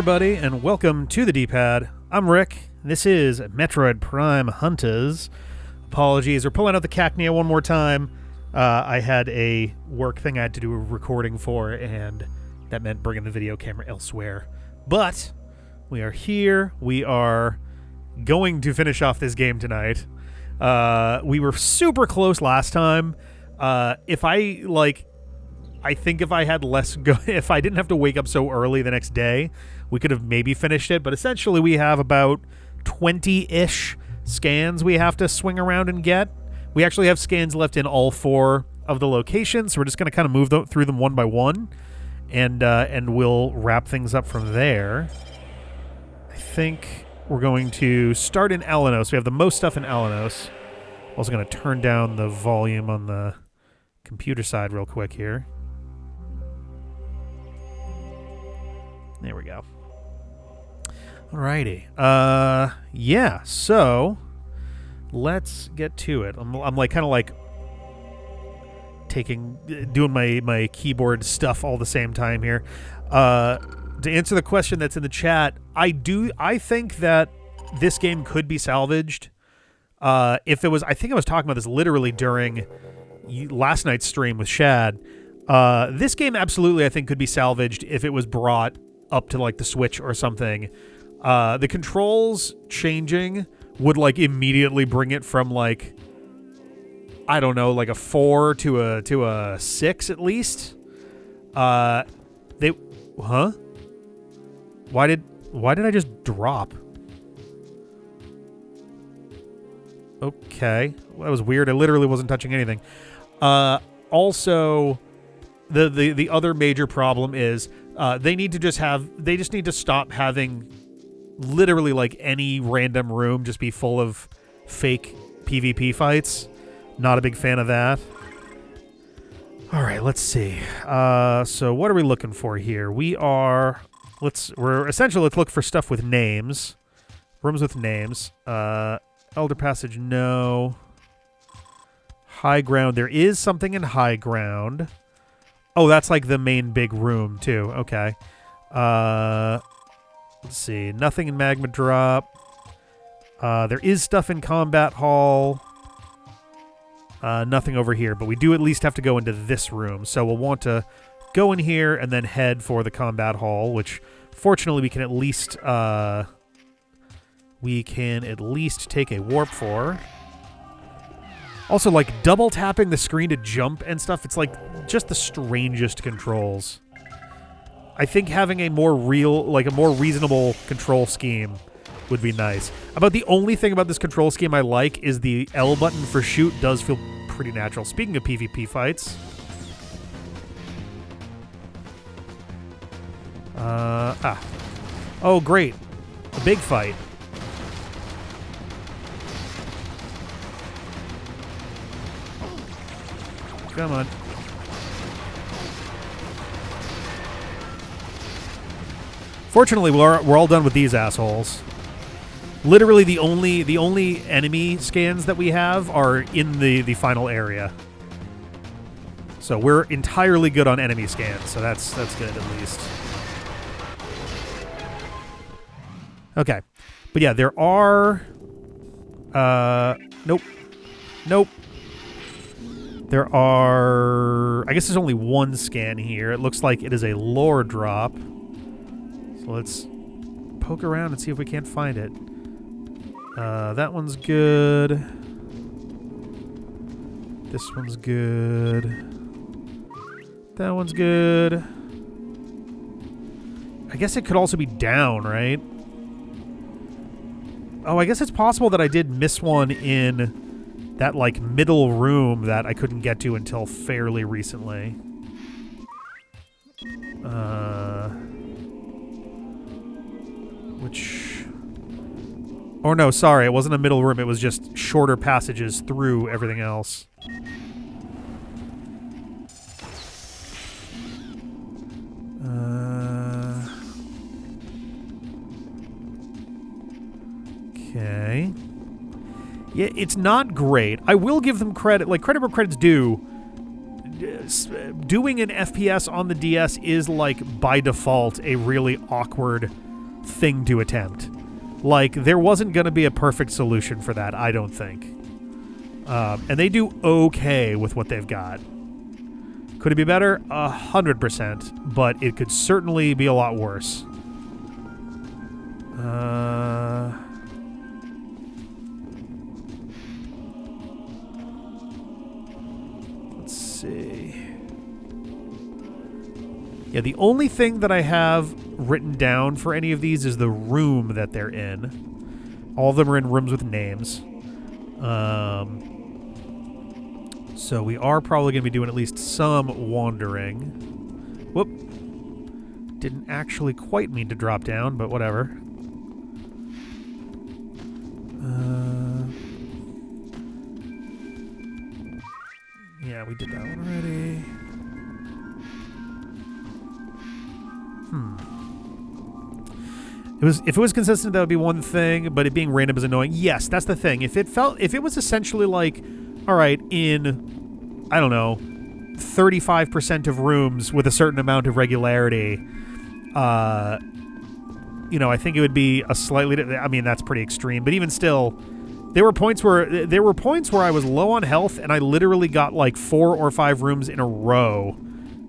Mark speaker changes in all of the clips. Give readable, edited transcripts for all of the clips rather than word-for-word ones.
Speaker 1: everybody, and welcome to the D-Pad. I'm Rick. This is Metroid Prime Hunters. Apologies, we're pulling out the cacnea one more time. I had a work thing I had to do a recording for, and that meant bringing the video camera elsewhere. But we are here. We are going to finish off this game tonight. We were super close last time. I think if I had if I didn't have to wake up so early the next day, we could have maybe finished it. But essentially, we have about 20-ish scans we have to swing around and get. We actually have scans left in all 4 of the locations, so we're just going to kind of move through them one by one, and we'll wrap things up from there. I think we're going to start in Alanos. We have the most stuff in Alanos. I'm also going to turn down the volume on the computer side real quick here. There we go. Alrighty. Yeah, so let's get to it. I'm like kind of like doing my keyboard stuff all the same time here. To answer the question that's in the chat, I think that this game could be salvaged. If it was, I think I was talking about this literally during last night's stream with Shad. This game absolutely, I think, could be salvaged if it was brought up to like the Switch or something. The controls changing would like immediately bring it from like, I don't know, like a 4 to a 6 at least. Why did I just drop? Okay, well, that was weird. I literally wasn't touching anything. Also, the other major problem is they just need to stop having literally like any random room just be full of fake PvP fights. Not a big fan of that. All right, let's see. So what are we looking for here? Let's look for stuff with names. Rooms with names. Elder Passage, no. High Ground. There is something in High Ground. Oh, that's like the main big room, too. Okay. Let's see. Nothing in Magma Drop. There is stuff in Combat Hall. Nothing over here, but we do at least have to go into this room. So we'll want to go in here and then head for the Combat Hall, which fortunately we can at least take a warp for. Also, like, double tapping the screen to jump and stuff, it's like just the strangest controls. I think having a more reasonable control scheme would be nice. About the only thing about this control scheme I like is the L button for shoot does feel pretty natural. Speaking of PvP fights. Oh, great. A big fight. Come on. Fortunately, we're all done with these assholes. Literally, the only enemy scans that we have are in the final area. So we're entirely good on enemy scans. So that's good at least. Okay, but yeah, there are. Nope. There are... I guess there's only one scan here. It looks like it is a lore drop. So let's poke around and see if we can't find it. That one's good. This one's good. That one's good. I guess it could also be down, right? Oh, I guess it's possible that I did miss one in that, like, middle room that I couldn't get to until fairly recently. Oh, no, sorry. It wasn't a middle room. It was just shorter passages through everything else. Okay. Yeah, it's not great. I will give them credit. Like, credit where credit's due. Doing an FPS on the DS is, like, by default, a really awkward thing to attempt. Like, there wasn't going to be a perfect solution for that, I don't think. And they do okay with what they've got. Could it be better? 100%, but it could certainly be a lot worse. Let's see. Yeah, the only thing that I have written down for any of these is the room that they're in. All of them are in rooms with names. So we are probably going to be doing at least some wandering. Whoop. Didn't actually quite mean to drop down, but whatever. Yeah, we did that one already. If it was consistent, that would be one thing, but it being random is annoying. Yes, that's the thing. If it was essentially like, all right, in, I don't know, 35% of rooms with a certain amount of regularity, I think it would be a slightly, I mean, that's pretty extreme, but even still, there were points where I was low on health and I literally got like 4 or 5 rooms in a row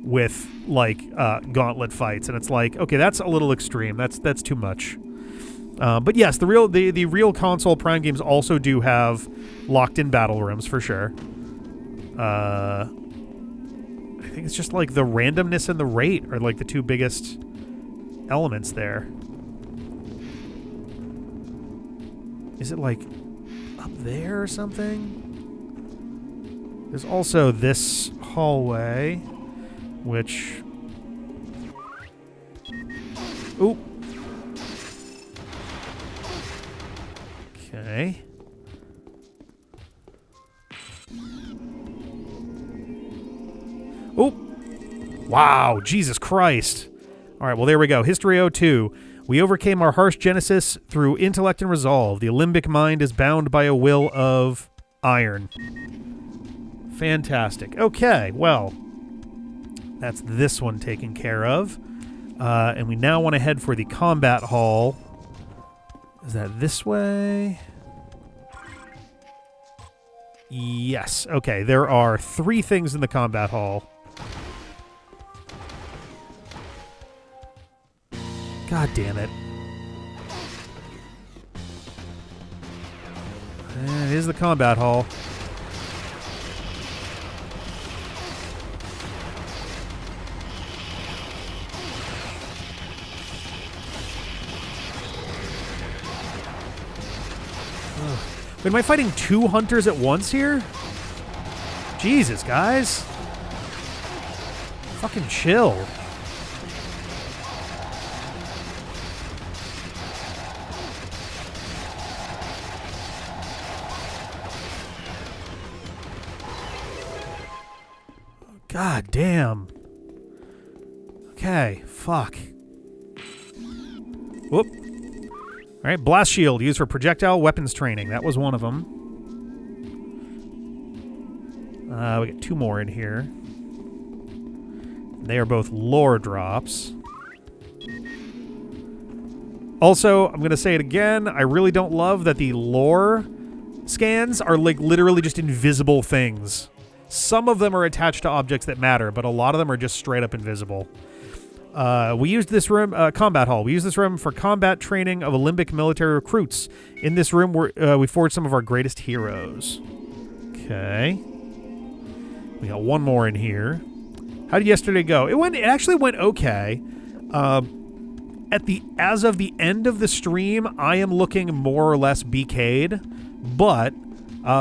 Speaker 1: with like gauntlet fights, and it's like, okay, that's a little extreme. That's too much. But yes, the real console Prime games also do have locked-in battle rooms for sure. I think it's just like the randomness and the rate are like the two biggest elements there. Is it like up there or something? There's also this hallway, which... Ooh. Okay. Oh! Wow, Jesus Christ. All right, well, there we go. History 02. We overcame our harsh genesis through intellect and resolve. The Alimbic mind is bound by a will of iron. Fantastic. Okay, well, that's this one taken care of. And we now want to head for the combat hall. Is that this way? Yes. Okay, there are 3 things in the combat hall. God damn it. And it is the combat hall. Wait, am I fighting 2 hunters at once here? Jesus, guys. Fucking chill. God damn. Okay, fuck. Whoop. All right, blast shield used for projectile weapons training. That was one of them. We got 2 more in here. They are both lore drops. Also, I'm going to say it again. I really don't love that the lore scans are like literally just invisible things. Some of them are attached to objects that matter, but a lot of them are just straight up invisible. We used this room, combat hall. We used this room for combat training of Alimbic military recruits. In this room, we forged some of our greatest heroes. Okay. We got 1 more in here. How did yesterday go? It actually went okay. As of the end of the stream, I am looking more or less BK'd, but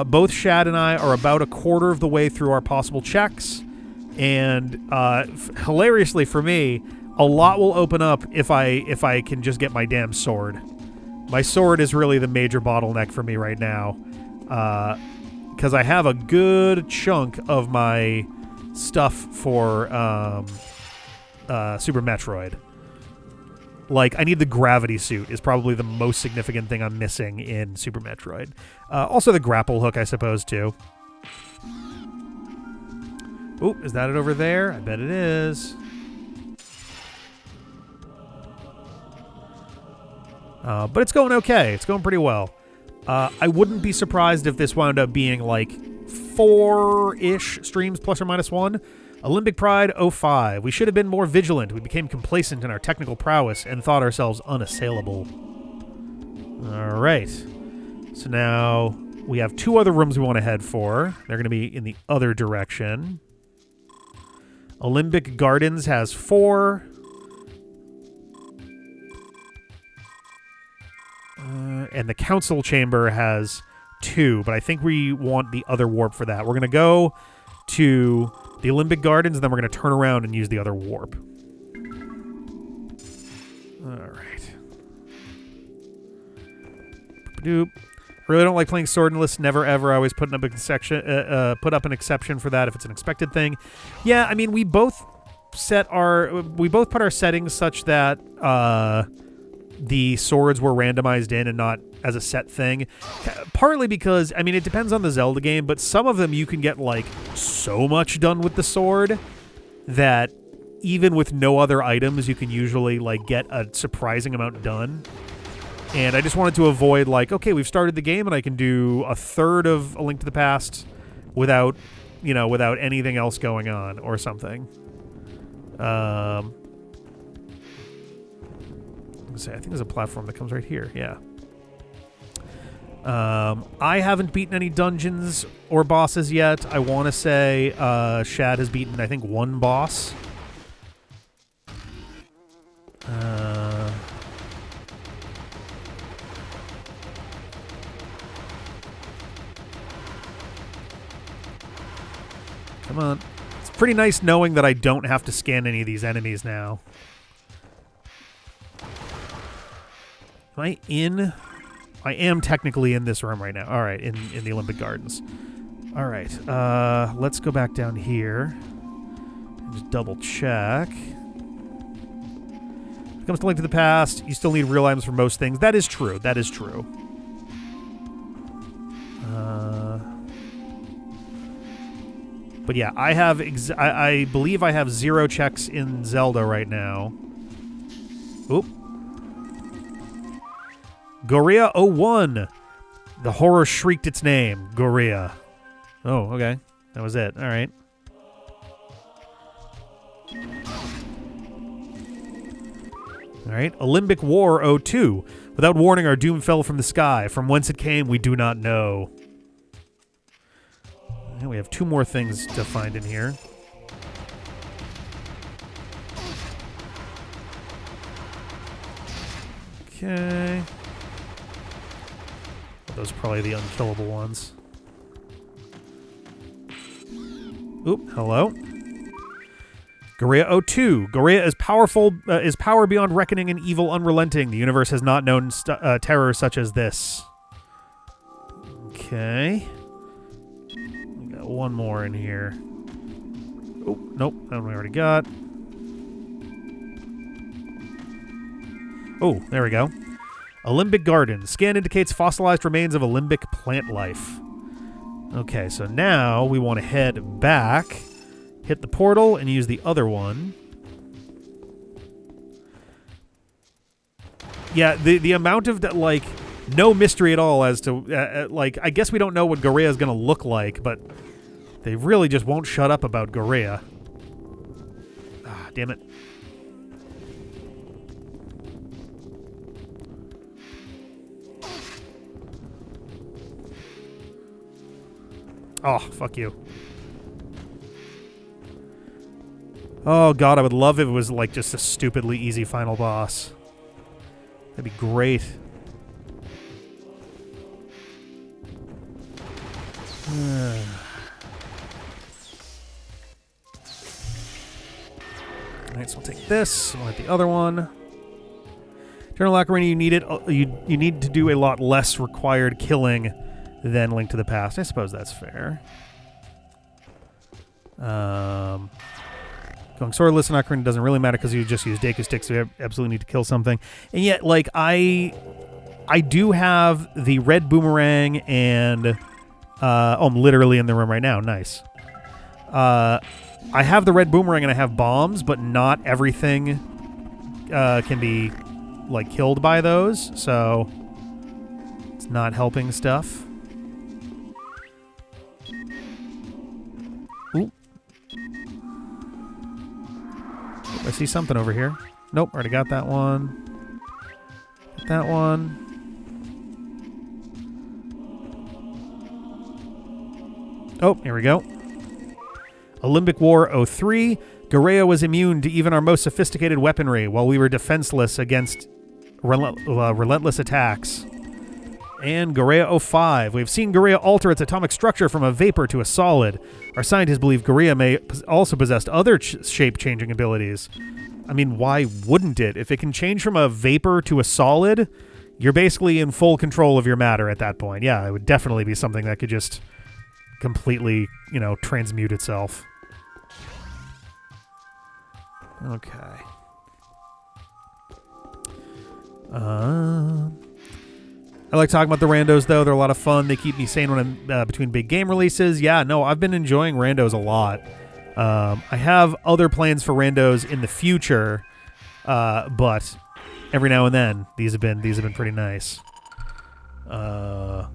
Speaker 1: both Shad and I are about a quarter of the way through our possible checks, and hilariously for me, a lot will open up if I can just get my damn sword. My sword is really the major bottleneck for me right now, because I have a good chunk of my stuff for Super Metroid. Like, I need the gravity suit is probably the most significant thing I'm missing in Super Metroid. Also the grapple hook, I suppose, too. Oh, is that it over there? I bet it is. But it's going okay. It's going pretty well. I wouldn't be surprised if this wound up being like 4-ish streams plus or minus 1. Alimbic Pride 05. We should have been more vigilant. We became complacent in our technical prowess and thought ourselves unassailable. All right. So now we have 2 other rooms we want to head for. They're going to be in the other direction. Alimbic Gardens has 4. And the Council Chamber has 2, but I think we want the other warp for that. We're going to go to the Alimbic Gardens, and then we're going to turn around and use the other warp. All right. Doop. Really don't like playing Swordless. Never ever. I always put up an exception for that if it's an expected thing. Yeah, I mean, we both put our settings such that the swords were randomized in and not as a set thing. Partly because, I mean, it depends on the Zelda game, but some of them you can get, like, so much done with the sword that even with no other items, you can usually, like, get a surprising amount done. And I just wanted to avoid, like, okay, we've started the game and I can do a third of A Link to the Past without anything else going on or something. I think there's a platform that comes right here. Yeah. I haven't beaten any dungeons or bosses yet. I want to say Shad has beaten, I think, 1 boss. Come on. It's pretty nice knowing that I don't have to scan any of these enemies now. Am I in? I am technically in this room right now. All right, in the Alimbic Gardens. All right, let's go back down here and just double check. When it comes to Link to the Past, you still need real items for most things. That is true. That is true. But yeah, I believe I have 0 checks in Zelda right now. Oop. Gorilla 01. The horror shrieked its name. Gorilla. Oh, okay. That was it. All right. All right. Alimbic War 02. Without warning, our doom fell from the sky. From whence it came, we do not know. And we have 2 more things to find in here. Okay. Those are probably the unkillable ones. Oop, hello. Gorilla 02. Gorilla is powerful, is power beyond reckoning and evil unrelenting. The universe has not known terror such as this. Okay. We got 1 more in here. Oh, nope, that one we already got. Oh, there we go. Alimbic Garden. Scan indicates fossilized remains of Alimbic plant life. Okay, so now we want to head back, hit the portal, and use the other one. Yeah, the amount of, like, no mystery at all as to, like, I guess we don't know what Gorilla is going to look like, but they really just won't shut up about Gorilla. Ah, damn it. Oh, fuck you. Oh, God, I would love if it was, like, just a stupidly easy final boss. That'd be great. Alright, so we'll take this. We'll hit the other one. Eternal Ocarina, you need to do a lot less required killing than Link to the Past. I suppose that's fair. Going swordless in Ocarina doesn't really matter because you just use Deku Sticks, so you absolutely need to kill something. And yet, like, I do have the red boomerang and... oh, I'm literally in the room right now. Nice. I have the red boomerang and I have bombs, but not everything can be like killed by those, so it's not helping stuff. Ooh. I see something over here. Nope, already got that one. Got that one. Oh, here we go. Alimbic War 03. Garea was immune to even our most sophisticated weaponry while we were defenseless against relentless attacks. And Garea 05. We've seen Garea alter its atomic structure from a vapor to a solid. Our scientists believe Garea may also possess other shape-changing abilities. I mean, why wouldn't it? If it can change from a vapor to a solid, you're basically in full control of your matter at that point. Yeah, it would definitely be something that could just completely, transmute itself. Okay. I like talking about the randos, though. They're a lot of fun. They keep me sane when I'm between big game releases. Yeah, no, I've been enjoying randos a lot. I have other plans for randos in the future, but every now and then these have been pretty nice. I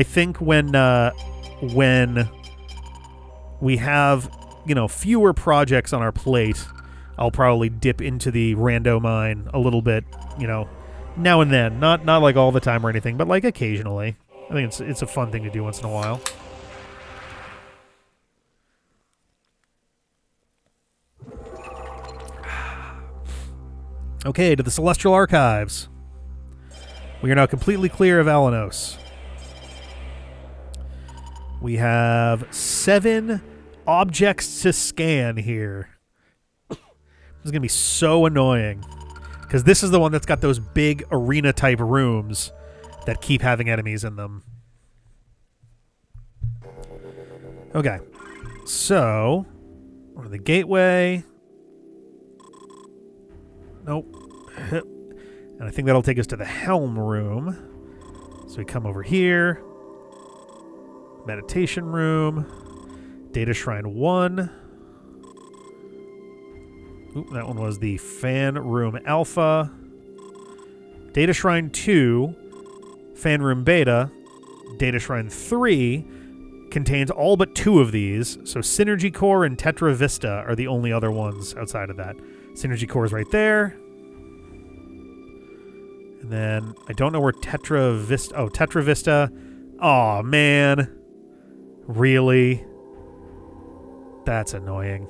Speaker 1: think when we have fewer projects on our plate, I'll probably dip into the rando mine a little bit, now and then. Not like all the time or anything, but like occasionally. I think it's a fun thing to do once in a while. Okay, to the Celestial Archives. We are now completely clear of Alanos. We have 7 objects to scan here. This is going to be so annoying. Because this is the one that's got those big arena-type rooms that keep having enemies in them. Okay. So, we're to the gateway. Nope. And I think that'll take us to the helm room. So we come over here. Meditation room. Data Shrine 1. Oop, that one was the Fan Room Alpha. Data Shrine 2. Fan Room Beta. Data Shrine 3 contains all but 2 of these. So Synergy Core and Tetra Vista are the only other ones outside of that. Synergy Core is right there. And then I don't know where Tetra Vista... Oh, Tetra Vista. Aw, man. Really? That's annoying.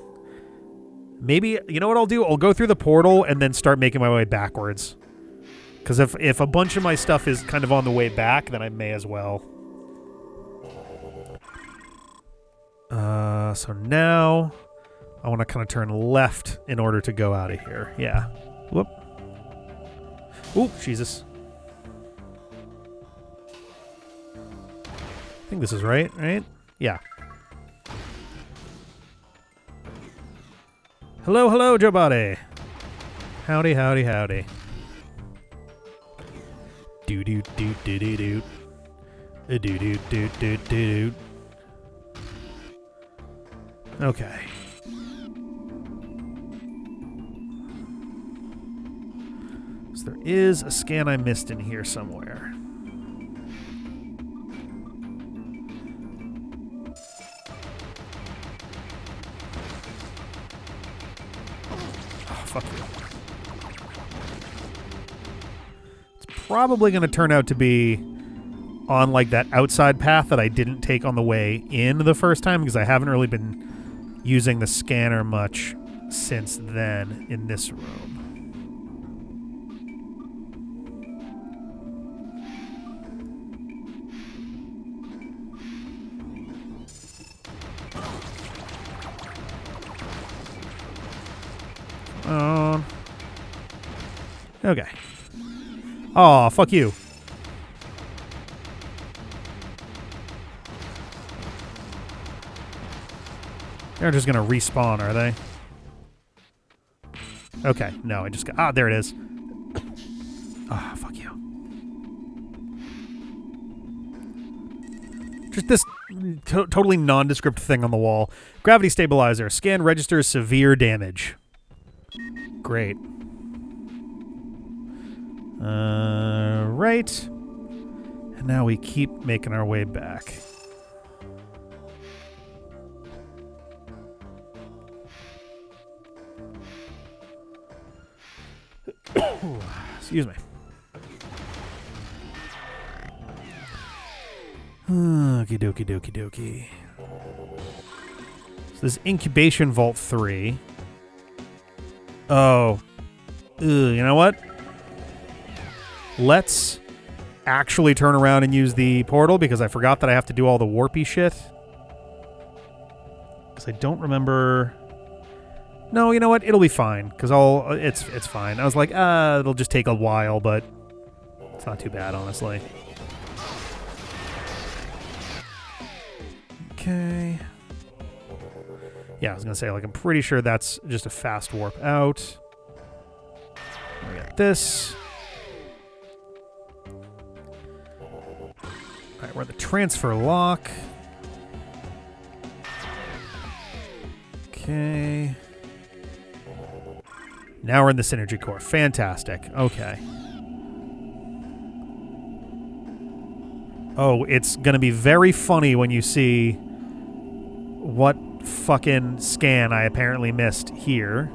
Speaker 1: Maybe, you know what I'll do? I'll go through the portal and then start making my way backwards. Because if a bunch of my stuff is kind of on the way back, then I may as well. So now I want to kind of turn left in order to go out of here. Yeah. Whoop. Oop, Jesus. I think this is right? Yeah. Hello, hello, Joe Body. Howdy, howdy, howdy. Do do do do do do. Do do do do do. Okay. So there is a scan I missed in here somewhere. Oh, fuck you. It's probably going to turn out to be on like that outside path that I didn't take on the way in the first time because I haven't really been using the scanner much since then in this room. Okay. Aw, fuck you. They're just gonna respawn, are they? Okay, no, I just got... Ah, there it is. Ah, fuck you. Just this totally nondescript thing on the wall. Gravity stabilizer. Scan registers severe damage. Great. Right. And now we keep making our way back. Excuse me. Okie dokie dokie dokie. So this incubation vault 3. Oh. You know what? Let's actually turn around and use the portal because I forgot that I have to do all the warpy shit. Because I don't remember... No, you know what? It'll be fine because it's fine. I was like, it'll just take a while, but it's not too bad, honestly. Okay. Yeah, I was gonna say, like, I'm pretty sure that's just a fast warp out. We got this. All right, we're at the transfer lock. Okay. Now we're in the synergy core. Fantastic. Okay. Oh, it's going to be very funny when you see what fucking scan I apparently missed here.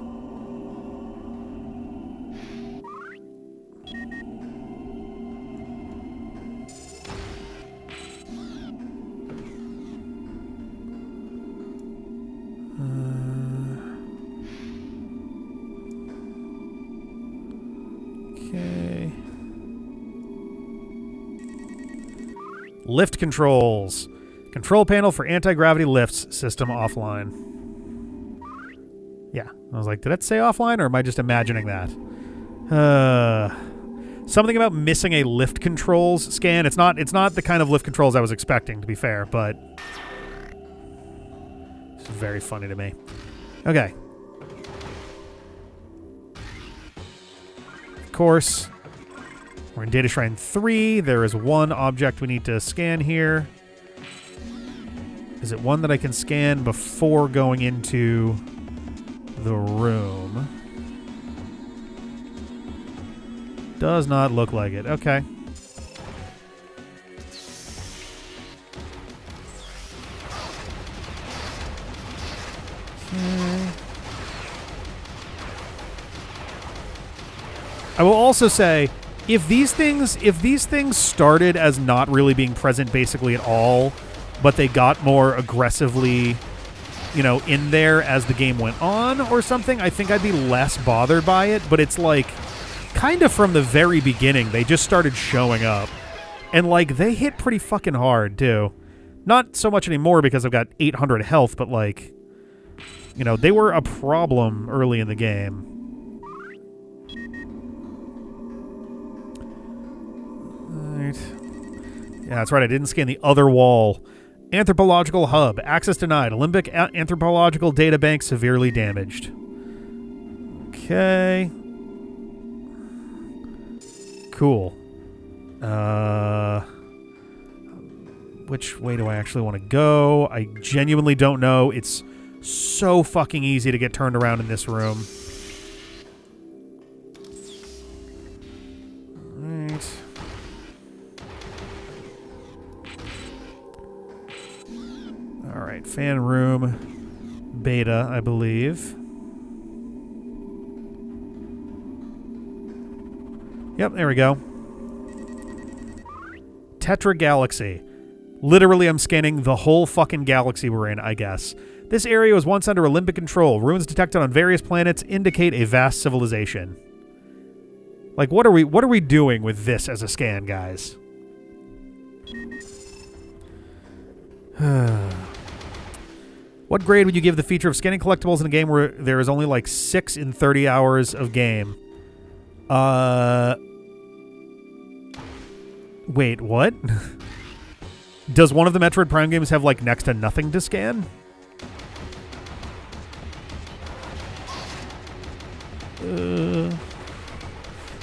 Speaker 1: Lift controls. Control panel for anti-gravity lifts system offline. Yeah. I was like, did that say offline or am I just imagining that? Something about missing a lift controls scan. It's not the kind of lift controls I was expecting, to be fair, but it's very funny to me. Okay. Of course. We're in Data Shrine 3. There is one object we need to scan here. Is it one that I can scan before going into the room? Does not look like it. Okay. I will also say, if these things started as not really being present basically at all, but they got more aggressively, in there as the game went on or something, I think I'd be less bothered by it. But it's like, kind of from the very beginning, they just started showing up. And like, they hit pretty fucking hard too. Not so much anymore because I've got 800 health, but like, they were a problem early in the game. Yeah, that's right. I didn't scan the other wall. Anthropological hub. Access denied. Alimbic anthropological data bank severely damaged. Okay. Cool. Which way do I actually want to go? I genuinely don't know. It's so fucking easy to get turned around in this room. Right. Alright, fan room beta, I believe. Yep, there we go. Tetra Galaxy. Literally, I'm scanning the whole fucking galaxy we're in, I guess. This area was once under Alimbic control. Ruins detected on various planets indicate a vast civilization. Like, what are we doing with this as a scan, guys? What grade would you give the feature of scanning collectibles in a game where there is only like 6 in 30 hours of game? Wait, what? Does one of the Metroid Prime games have like next to nothing to scan?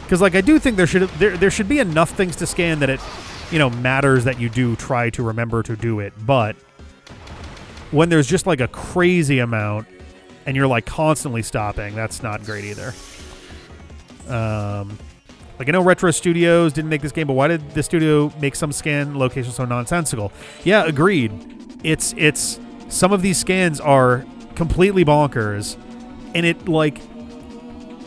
Speaker 1: Because like I do think there should be enough things to scan that it, matters that you do try to remember to do it, but when there's just like a crazy amount and you're like constantly stopping, that's not great either. Like, I know Retro Studios didn't make this game, but why did the studio make some scan locations so nonsensical? Yeah, agreed. It's some of these scans are completely bonkers, and it, like,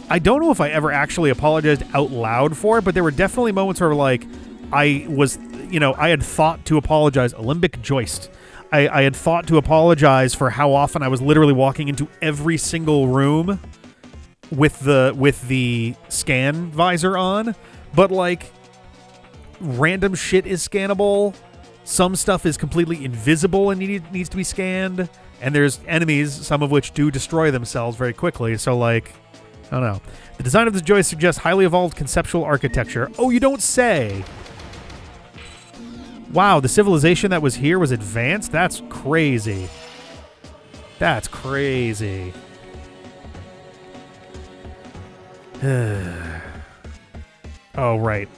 Speaker 1: I don't know if I ever actually apologized out loud for it, but there were definitely moments where, like, I was, I had thought to apologize. Alimbic joist. I had thought to apologize for how often I was literally walking into every single room with the scan visor on, but, like, random shit is scannable. Some stuff is completely invisible and needs to be scanned, and there's enemies, some of which do destroy themselves very quickly. So, like, I don't know. The design of this joist suggests highly evolved conceptual architecture. Oh, you don't say. Wow, the civilization that was here was advanced? That's crazy. That's crazy. Oh, right.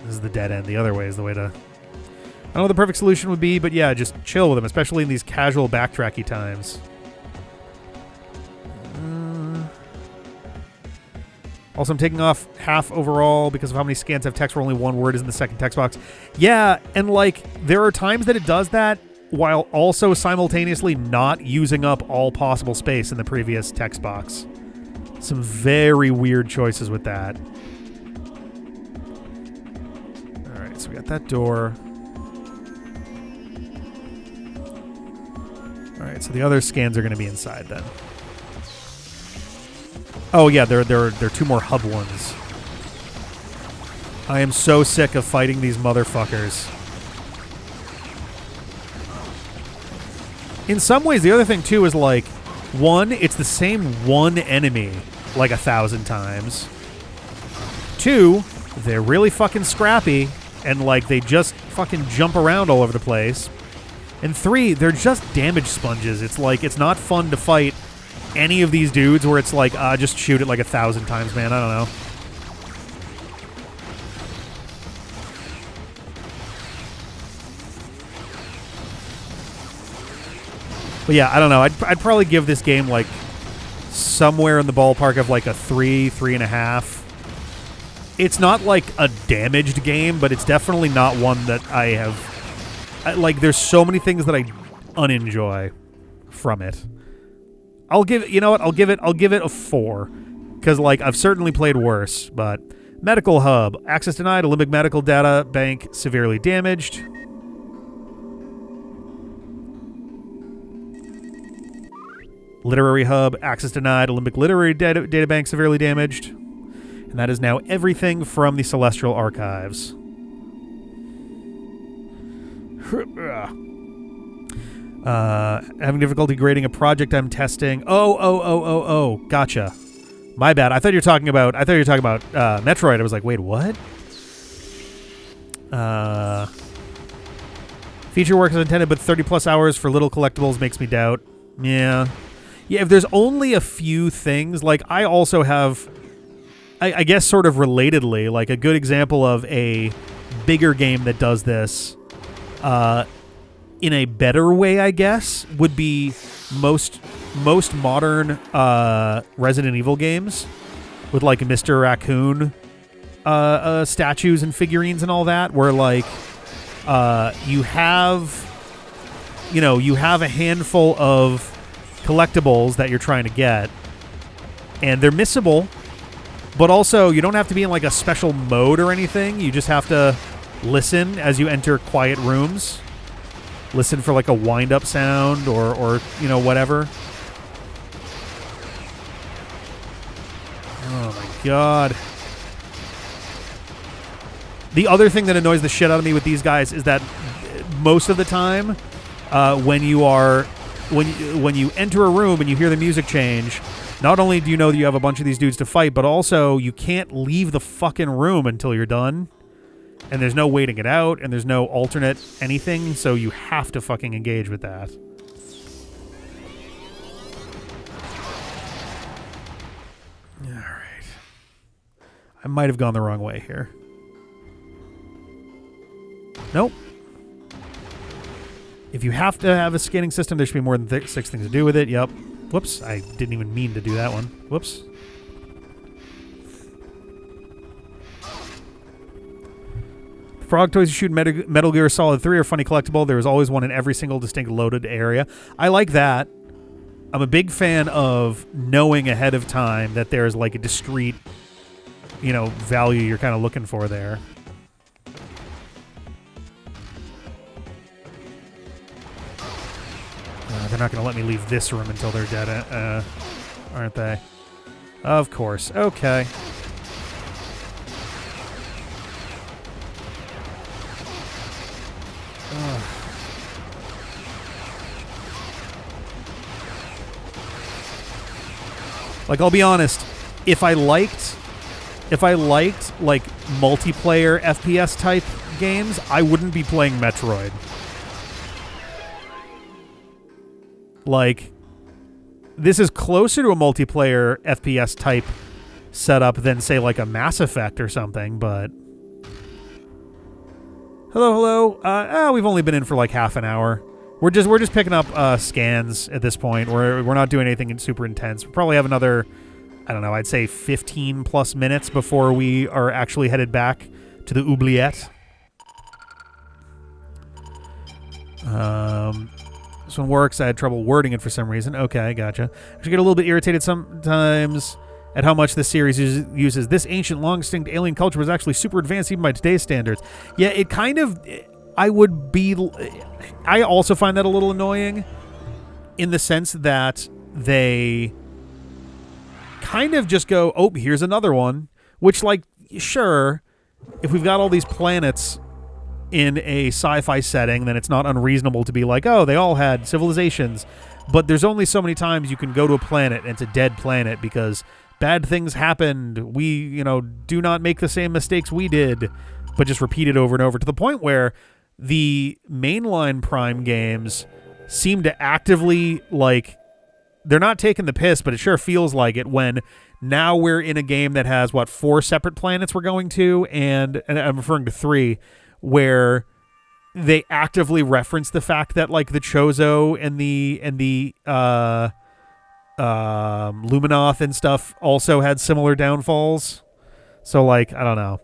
Speaker 1: This is the dead end. The other way is the way to... I don't know what the perfect solution would be, but yeah, just chill with them, especially in these casual backtracky times. Also, I'm taking off half overall because of how many scans have text where only one word is in the second text box. Yeah, and, like, there are times that it does that while also simultaneously not using up all possible space in the previous text box. Some very weird choices with that. Alright, so we got that door. Alright, so the other scans are going to be inside then. Oh yeah, there are 2 more hub ones. I am so sick of fighting these motherfuckers. In some ways, the other thing too is, like, one, it's the same one enemy like 1,000 times. 2, they're really fucking scrappy and, like, they just fucking jump around all over the place. And 3, they're just damage sponges. It's like, it's not fun to fight any of these dudes where it's like, just shoot it like 1,000 times, man. I don't know. But yeah, I don't know. I'd probably give this game, like, somewhere in the ballpark of, like, a 3.5. It's not, like, a damaged game, but it's definitely not one that I have... like, there's so many things that I unenjoy from it. I'll give it... You know what? I'll give it a 4. Because, like, I've certainly played worse, but... Medical Hub. Access denied. Alimbic Medical Data Bank severely damaged. Literary Hub, access denied, Alimbic Literary data Bank severely damaged. And that is now everything from the Celestial Archives. Having difficulty grading a project I'm testing. Oh, gotcha. My bad. I thought you were talking about Metroid. I was like, wait, what? Feature work as intended, but 30 plus hours for little collectibles makes me doubt. Yeah, if there's only a few things, like, I also have, I guess sort of relatedly, like, a good example of a bigger game that does this in a better way, I guess, would be most modern Resident Evil games with, like, Mr. Raccoon statues and figurines and all that, where, like, you have a handful of collectibles that you're trying to get, and they're missable, but also you don't have to be in, like, a special mode or anything. You just have to listen as you enter quiet rooms. Listen for, like, a wind-up sound or whatever. Oh, my God. The other thing that annoys the shit out of me with these guys is that most of the time, when you enter a room and you hear the music change, not only do you know that you have a bunch of these dudes to fight, but also you can't leave the fucking room until you're done. And there's no waiting it out, and there's no alternate anything, so you have to fucking engage with that. Alright. I might have gone the wrong way here. Nope. If you have to have a scanning system, there should be more than 6 things to do with it. Yep. Whoops. I didn't even mean to do that one. Whoops. Frog toys you shoot in Metal Gear Solid 3 are funny collectible. There is always one in every single distinct loaded area. I like that. I'm a big fan of knowing ahead of time that there's like a discrete, value you're kind of looking for there. They're not going to let me leave this room until they're dead, aren't they? Of course. Okay. Like, I'll be honest, if I liked like multiplayer FPS type games, I wouldn't be playing Metroid. Like, this is closer to a multiplayer FPS type setup than, say, like a Mass Effect or something, but... Hello. We've only been in for like half an hour. We're just picking up scans at this point. We're not doing anything super intense. We'll probably have another, I don't know, I'd say 15 plus minutes before we are actually headed back to the oubliette. This one works. I had trouble wording it for some reason. Okay, gotcha. I should get a little bit irritated sometimes at how much this series uses. This ancient, long-extinct alien culture was actually super advanced even by today's standards. Yeah, it kind of... I also find that a little annoying in the sense that they kind of just go, oh, here's another one. Which, like, sure, if we've got all these planets in a sci-fi setting, then it's not unreasonable to be like, oh, they all had civilizations. But there's only so many times you can go to a planet and it's a dead planet because bad things happened. We, do not make the same mistakes we did, but just repeat it over and over to the point where the mainline Prime games seem to actively, like, they're not taking the piss, but it sure feels like it when now we're in a game that has, 4 separate planets we're going to, and I'm referring to 3, where they actively reference the fact that, like, the Chozo and the Luminoth and stuff also had similar downfalls. So, like, I don't know.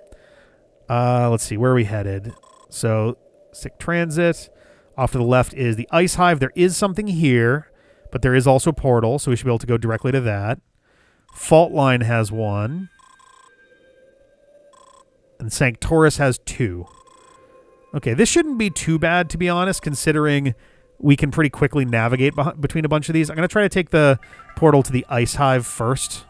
Speaker 1: Let's see, where are we headed? So, Sick Transit. Off to the left is the Ice Hive. There is something here, but there is also a portal, so we should be able to go directly to that. Fault Line has one. And Sanctoris has 2. Okay, this shouldn't be too bad, to be honest, considering we can pretty quickly navigate between a bunch of these. I'm going to try to take the portal to the Ice Hive first.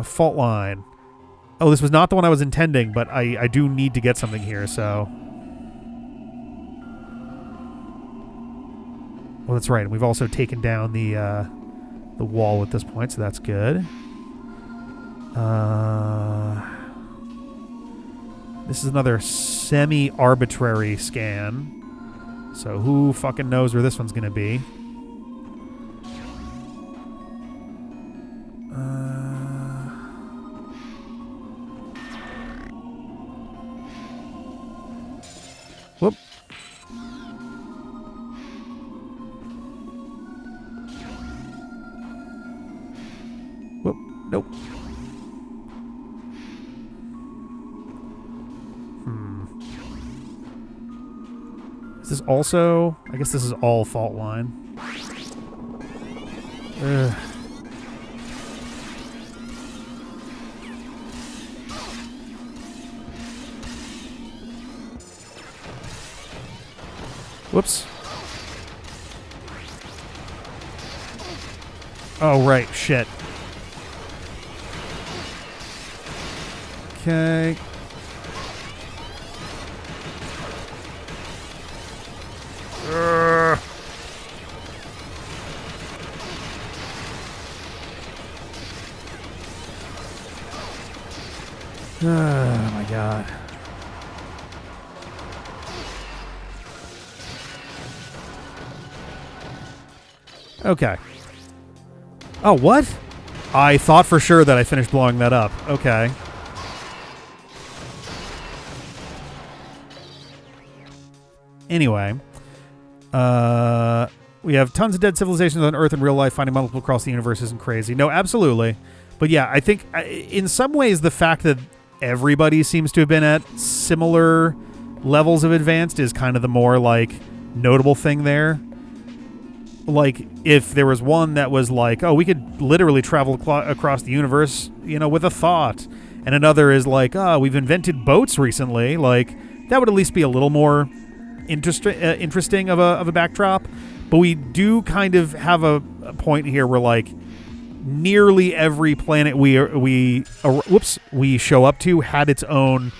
Speaker 1: Fault Line. Oh, this was not the one I was intending, but I do need to get something here, so... Well, that's right. We've also taken down the wall at this point, so that's good. This is another semi-arbitrary scan. So who fucking knows where this one's going to be? Whoop. Whoop. Nope. Is this also... I guess this is all Fault Line. Ugh. Whoops. Oh, right. Shit. Okay. Oh, my God. Okay. Oh, what? I thought for sure that I finished blowing that up. Okay. Anyway. We have tons of dead civilizations on Earth in real life. Finding multiple across the universe isn't crazy. No, absolutely. But yeah, I think in some ways the fact that everybody seems to have been at similar levels of advanced is kind of the more like notable thing there. Like if there was one that was like, oh, we could literally travel across the universe, with a thought, and another is like, oh, we've invented boats recently, like that would at least be a little more interesting of a backdrop. But we do kind of have a point here where like nearly every planet we show up to had its own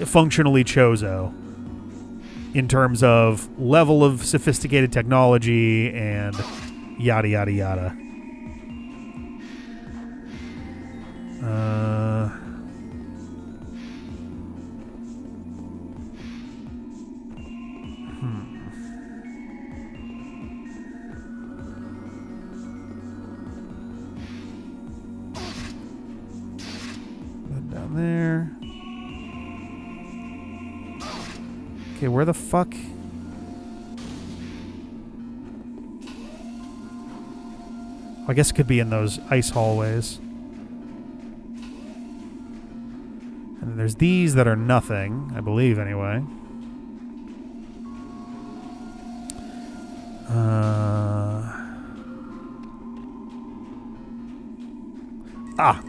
Speaker 1: functionally chozo in terms of level of sophisticated technology and yada yada yada. Down there. Okay, where the fuck? I guess it could be in those ice hallways. And there's these that are nothing, I believe, anyway.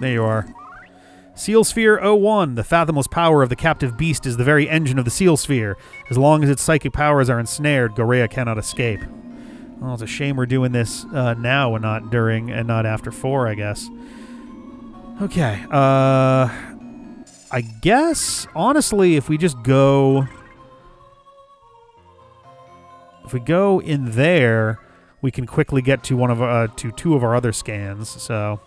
Speaker 1: There you are. Seal Sphere 01. The fathomless power of the captive beast is the very engine of the Seal Sphere. As long as its psychic powers are ensnared, Gorea cannot escape. Well, it's a shame we're doing this now and not during and not after 4, I guess. Okay. I guess, honestly, if we just go... If we go in there, we can quickly get to one of to 2 of our other scans, so...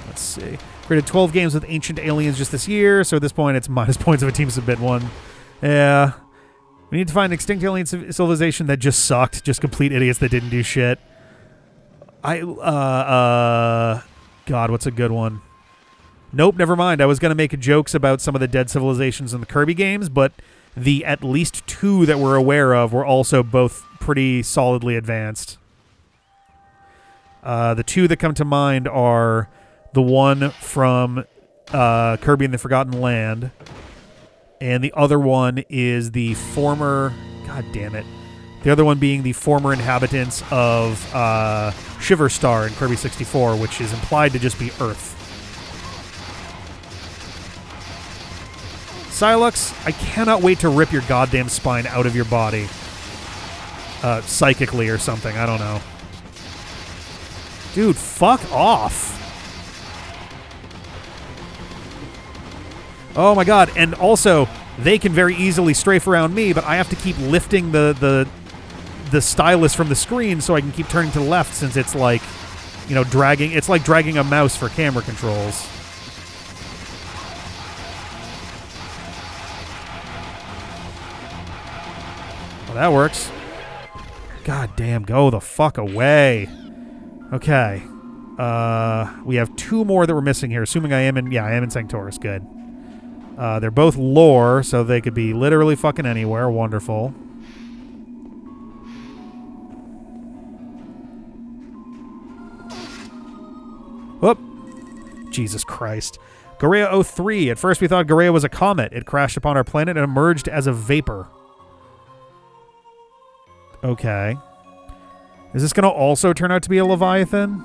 Speaker 1: let's see. Created 12 games with ancient aliens just this year, so at this point it's minus points if a team submit one. Yeah. We need to find an extinct alien civilization that just sucked, just complete idiots that didn't do shit. God, what's a good one? Nope, never mind. I was going to make jokes about some of the dead civilizations in the Kirby games, but the at least 2 that we're aware of were also both pretty solidly advanced. The 2 that come to mind are the one from Kirby and the Forgotten Land, and the other one is the former... God damn it. The other one being the former inhabitants of Shiver Star in Kirby 64, which is implied to just be Earth. Silux, I cannot wait to rip your goddamn spine out of your body. Psychically or something, I don't know. Dude, fuck off. Oh my god, and also, they can very easily strafe around me, but I have to keep lifting the stylus from the screen so I can keep turning to the left since it's like, dragging... It's like dragging a mouse for camera controls. Well, that works. God damn, go the fuck away. Okay. We have 2 more that we're missing here, assuming I am in Sanctoris. Good. They're both lore, so they could be literally fucking anywhere. Wonderful. Whoop. Jesus Christ. Gorea 03. At first we thought Gorea was a comet. It crashed upon our planet and emerged as a vapor. Okay. Is this going to also turn out to be a Leviathan?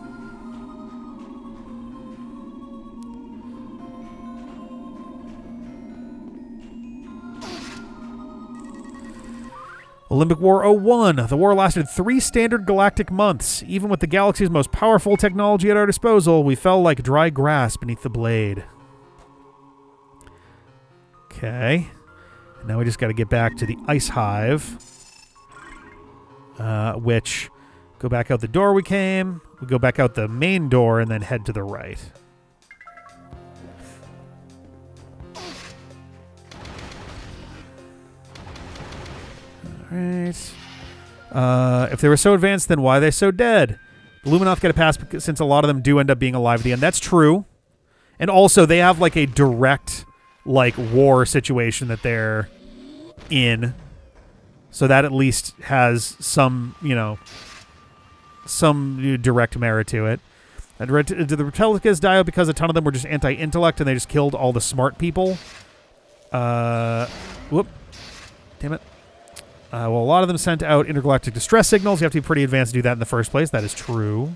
Speaker 1: Alimbic War 01. The war lasted 3 standard galactic months. Even with the galaxy's most powerful technology at our disposal, we fell like dry grass beneath the blade. Okay. Now we just got to get back to the Ice Hive. Which... Go back out the door we came. We go back out the main door and then head to the right. Alright. If they were so advanced, then why are they so dead? The Luminoth get a pass since a lot of them do end up being alive at the end. That's true. And also, they have like a direct war situation that they're in. So that at least has some, some direct merit to it. And did the replicas die out because a ton of them were just anti-intellect and they just killed all the smart people? Whoop. Damn it. Well, a lot of them sent out intergalactic distress signals. You have to be pretty advanced to do that in the first place. That is true.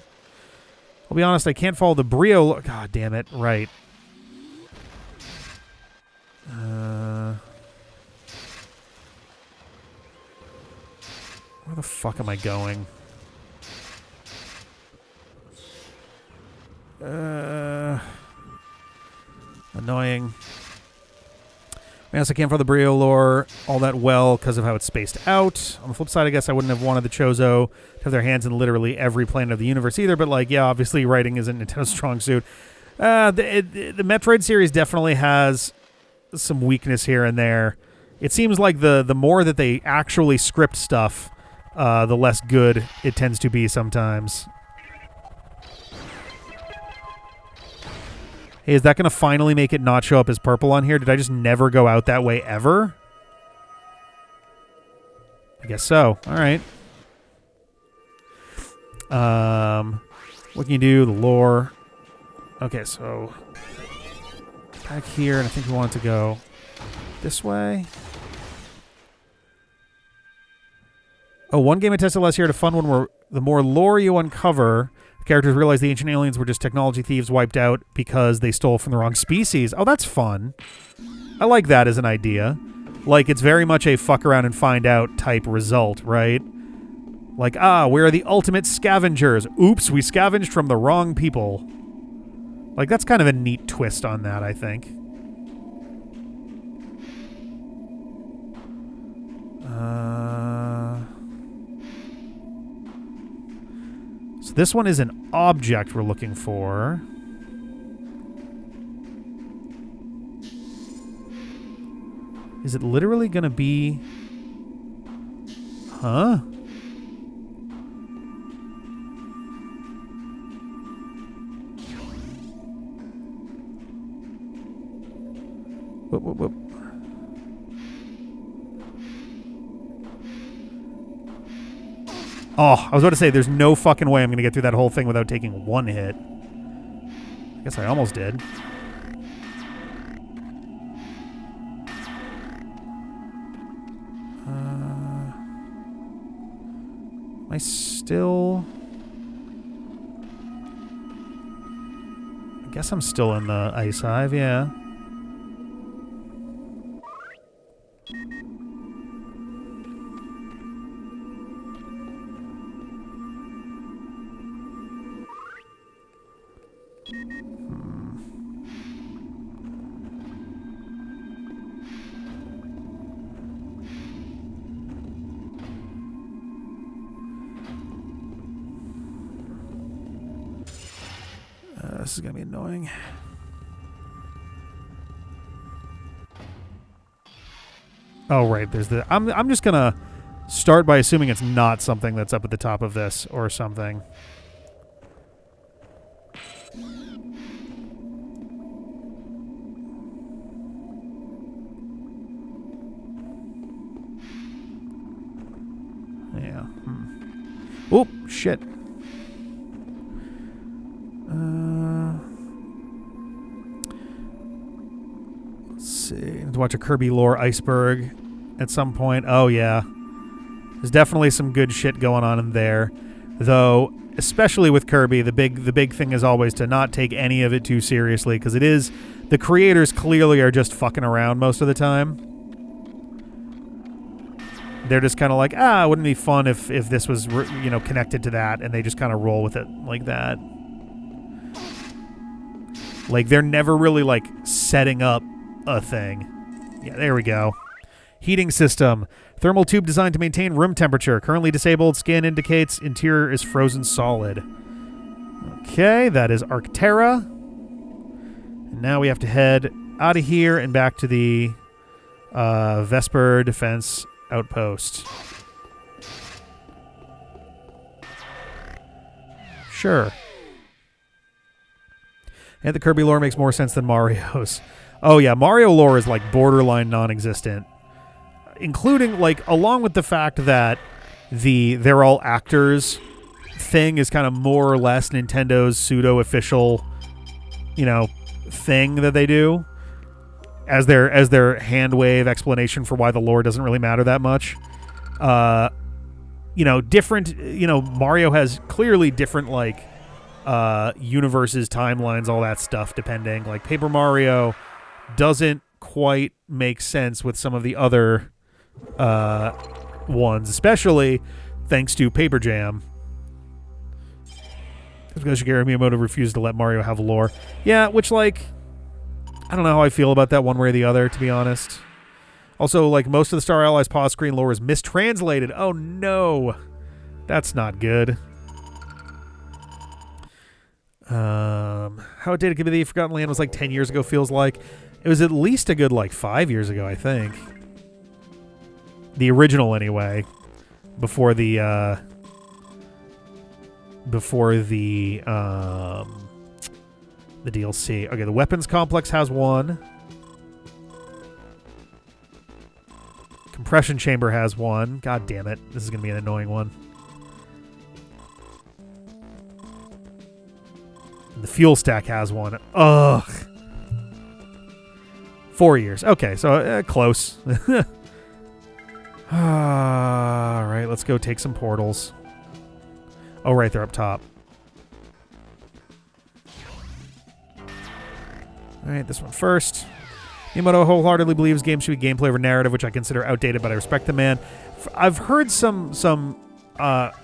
Speaker 1: I'll be honest, I can't follow the Brio... God damn it. Right. Where the fuck am I going? Annoying. Yes, I can't follow the Brio lore all that well because of how it's spaced out. On the flip side, I guess I wouldn't have wanted the Chozo to have their hands in literally every planet of the universe either, but, like, yeah, obviously writing isn't Nintendo's strong suit. The Metroid series definitely has some weakness here and there. It seems like the more that they actually script stuff, the less good it tends to be sometimes. Hey, is that going to finally make it not show up as purple on here? Did I just never go out that way ever? I guess so. All right. What can you do? The lore. Okay, so back here, and I think we want it to go this way. Oh, one game I tested last year had a fun one where the more lore you uncover, the characters realize the ancient aliens were just technology thieves wiped out because they stole from the wrong species. Oh, that's fun. I like that as an idea. Like, it's very much a fuck around and find out type result, right? Like, we're the ultimate scavengers. Oops, we scavenged from the wrong people. Like, that's kind of a neat twist on that, I think. So this one is an object we're looking for. Is it literally going to be... Huh? Whoop, whoop, whoop. Oh, I was about to say, there's no fucking way I'm going to get through that whole thing without taking one hit. I guess I almost did. Am I still... I guess I'm still in the ice hive, yeah. This is going to be annoying. Oh, right. There's the... I'm just going to start by assuming it's not something that's up at the top of this or something. Yeah. Oh, shit. To watch a Kirby lore iceberg at some point. Oh, yeah. There's definitely some good shit going on in there. Though, especially with Kirby, the big thing is always to not take any of it too seriously, because it is... The creators clearly are just fucking around most of the time. They're just kind of like, wouldn't it be fun if this was, connected to that, and they just kind of roll with it like that. Like, they're never really, like, setting up a thing. Yeah, there we go. Heating system. Thermal tube designed to maintain room temperature. Currently disabled. Scan indicates interior is frozen solid. Okay, that is Arcterra. And now we have to head out of here and back to the Vesper Defense Outpost. Sure. And the Kirby lore makes more sense than Mario's. Oh, yeah, Mario lore is, like, borderline non-existent. including, like, along with the fact that they're all actors thing is kind of more or less Nintendo's pseudo-official, thing that they do as their hand wave explanation for why the lore doesn't really matter that much. Different, Mario has clearly different, like, universes, timelines, all that stuff, depending. Like, Paper Mario doesn't quite make sense with some of the other ones, especially thanks to Paper Jam. Because Shigeru Miyamoto refused to let Mario have lore. Yeah, which, like, I don't know how I feel about that one way or the other, to be honest. Also, like, most of the Star Allies pause screen lore is mistranslated. Oh, no. That's not good. How outdated could be the Forgotten Land was like 10 years ago, feels like. It was at least a good, like, 5 years ago, I think. The original, anyway. Before the DLC. Okay, the weapons complex has one. Compression chamber has one. God damn it. This is going to be an annoying one. And the fuel stack has one. Ugh. 4 years. Okay, so close. Alright, let's go take some portals. Oh, right, they're up top. Alright, this one first. Miyamoto wholeheartedly believes games should be gameplay over narrative, which I consider outdated, but I respect the man. I've heard some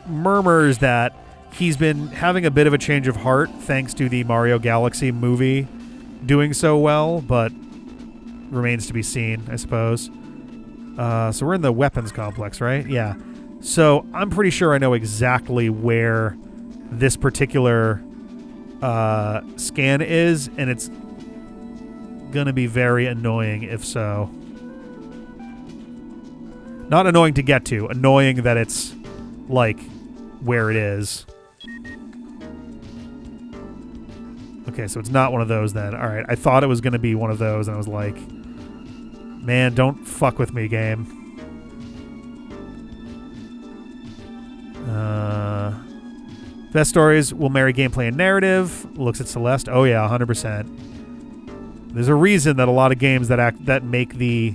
Speaker 1: murmurs that he's been having a bit of a change of heart thanks to the Mario Galaxy movie doing so well, but remains to be seen, I suppose. So we're in the weapons complex, right? Yeah. So I'm pretty sure I know exactly where this particular scan is, and it's going to be very annoying if so. Not annoying to get to, annoying that it's, like, where it is. Okay, so it's not one of those then. All right, I thought it was going to be one of those, and I was like, man, don't fuck with me, game. Best stories will marry gameplay and narrative. Looks at Celeste. Oh yeah, 100%. There's a reason that a lot of games that make the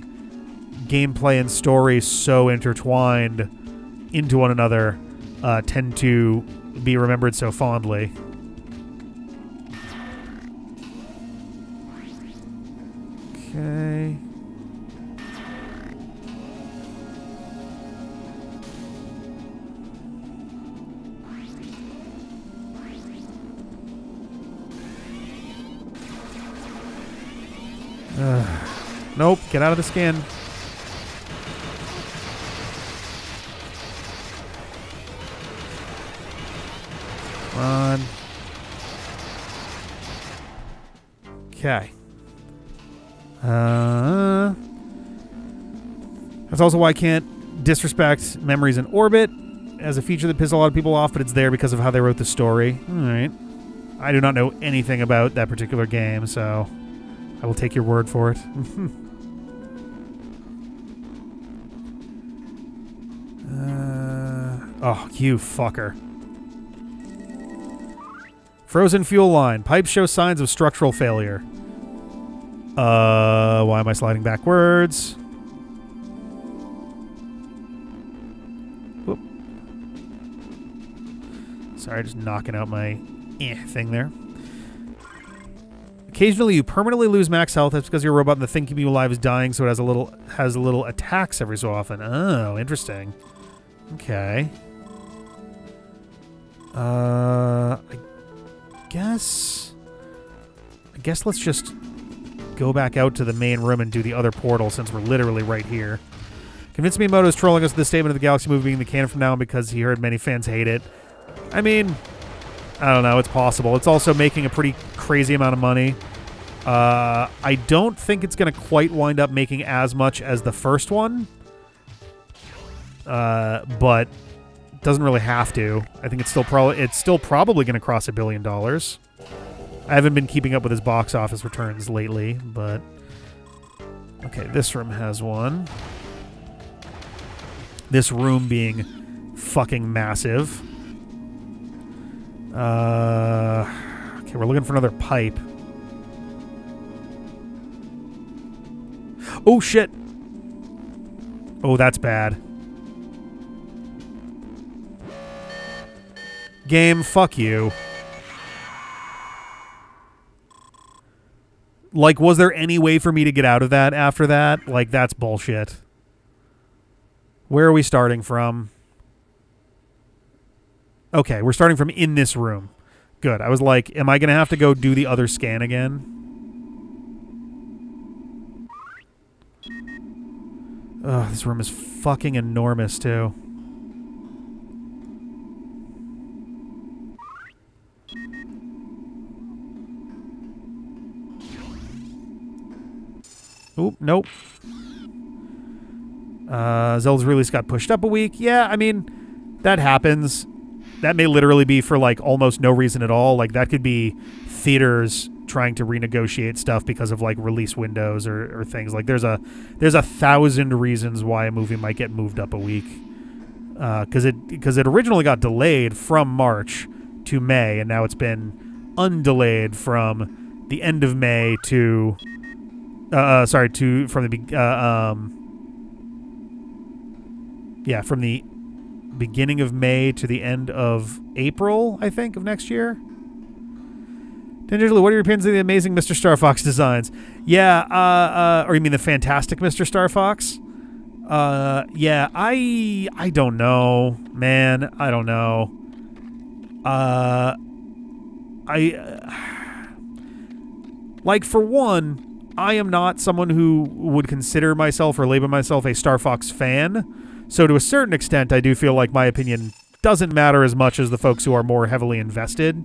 Speaker 1: gameplay and story so intertwined into one another tend to be remembered so fondly. Okay. Nope, get out of the skin. Come on. Okay. That's also why I can't disrespect Memories in Orbit as a feature that pisses a lot of people off, but it's there because of how they wrote the story. Alright. I do not know anything about that particular game, so I will take your word for it. Oh, you fucker. Frozen fuel line. Pipes show signs of structural failure. Why am I sliding backwards? Whoop. Sorry, just knocking out my thing there. Occasionally, you permanently lose max health. That's because your robot and the thing keeping you alive is dying, so it has a little attacks every so often. Oh, interesting. Okay. I guess let's just go back out to the main room and do the other portal since we're literally right here. Convince Miyamoto is trolling us with the statement of the Galaxy movie being the canon from now on because he heard many fans hate it. I mean, I don't know. It's possible. It's also making a pretty crazy amount of money. I don't think it's going to quite wind up making as much as the first one. But doesn't really have to. I think it's still probably going to cross $1 billion. I haven't been keeping up with his box office returns lately, but okay, this room has one. This room being fucking massive. Okay, we're looking for another pipe. Oh, shit. Oh, that's bad. Game, fuck you. Like, was there any way for me to get out of that after that? Like, that's bullshit. Where are we starting from? Okay, we're starting from in this room. Good. I was like, am I going to have to go do the other scan again? Ugh, this room is fucking enormous, too. Oop, nope. Zelda's release got pushed up a week. Yeah, I mean, that happens. That may literally be for, like, almost no reason at all. Like, that could be theaters trying to renegotiate stuff because of, like, release windows or things. Like, there's a 1,000 reasons why a movie might get moved up a week. Because it originally got delayed from March to May, and now it's been undelayed from the end of May to... from the beginning of May to the end of April, I think, of next year. Digitally, what are your opinions of the amazing Mr. Star Fox designs? Yeah, or you mean the fantastic Mr. Star Fox? Yeah, I don't know, man. I don't know. Like, for one, I am not someone who would consider myself or label myself a Star Fox fan. So to a certain extent, I do feel like my opinion doesn't matter as much as the folks who are more heavily invested.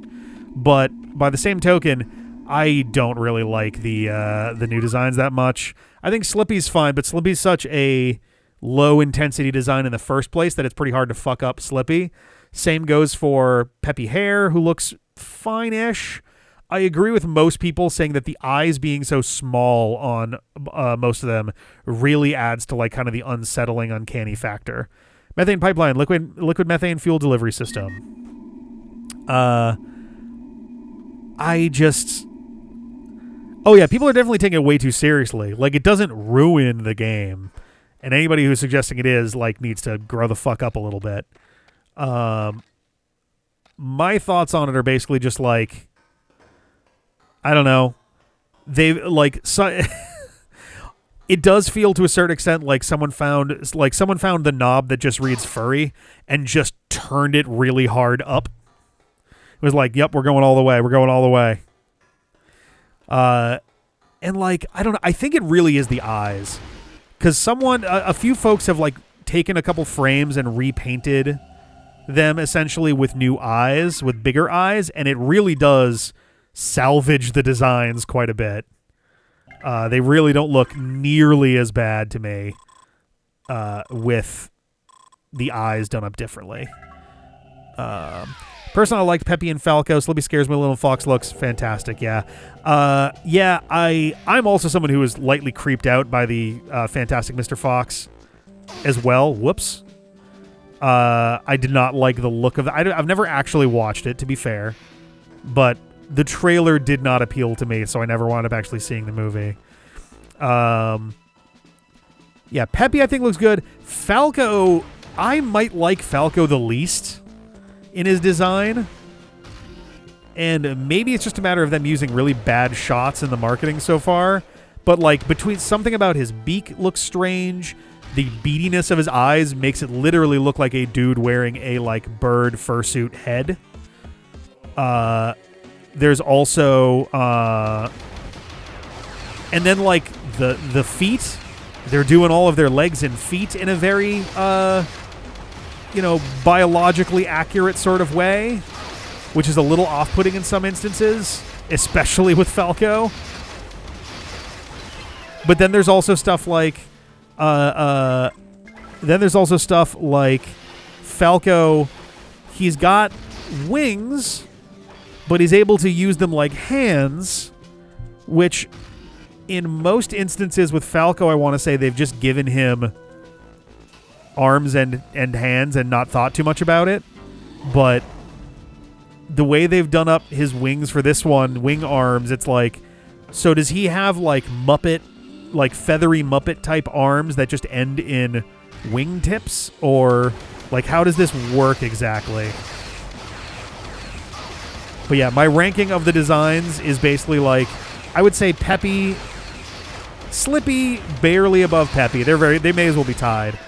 Speaker 1: But by the same token, I don't really like the new designs that much. I think Slippy's fine, but Slippy's such a low-intensity design in the first place that it's pretty hard to fuck up Slippy. Same goes for Peppy Hare, who looks fine-ish. I agree with most people saying that the eyes being so small on most of them really adds to like kind of the unsettling, uncanny factor. Methane pipeline, liquid methane fuel delivery system. Oh yeah, people are definitely taking it way too seriously. Like, it doesn't ruin the game, and anybody who's suggesting it is like needs to grow the fuck up a little bit. My thoughts on it are basically just like, I don't know. They like it does feel to a certain extent like someone found the knob that just reads furry and just turned it really hard up. It was like, yep, we're going all the way. We're going all the way. And like, I don't know. I think it really is the eyes, because a few folks have like taken a couple frames and repainted them essentially with new eyes, with bigger eyes, and it really does salvage the designs quite a bit. They really don't look nearly as bad to me with the eyes done up differently. Personally, I liked Peppy and Falco. Slippy scares me a little. Fox looks fantastic, yeah. I'm also someone who is lightly creeped out by the fantastic Mr. Fox as well. Whoops. I did not like the look of it. I've never actually watched it, to be fair, but the trailer did not appeal to me, so I never wound up actually seeing the movie. Yeah, Peppy I think looks good. Falco, I might like Falco the least in his design. And maybe it's just a matter of them using really bad shots in the marketing so far. But like, between something about his beak looks strange. The beadiness of his eyes makes it literally look like a dude wearing a like bird fursuit head. There's also, and then like the feet, they're doing all of their legs and feet in a very, biologically accurate sort of way, which is a little off-putting in some instances, especially with Falco. But then there's also stuff like, Falco, he's got wings, but he's able to use them like hands, which in most instances with Falco, I want to say they've just given him arms and hands and not thought too much about it. But the way they've done up his wings for this one, wing arms, it's like, so does he have like Muppet, like feathery Muppet type arms that just end in wingtips? Or like, how does this work exactly? But yeah, my ranking of the designs is basically like, I would say Peppy, Slippy, barely above Peppy. They may as well be tied.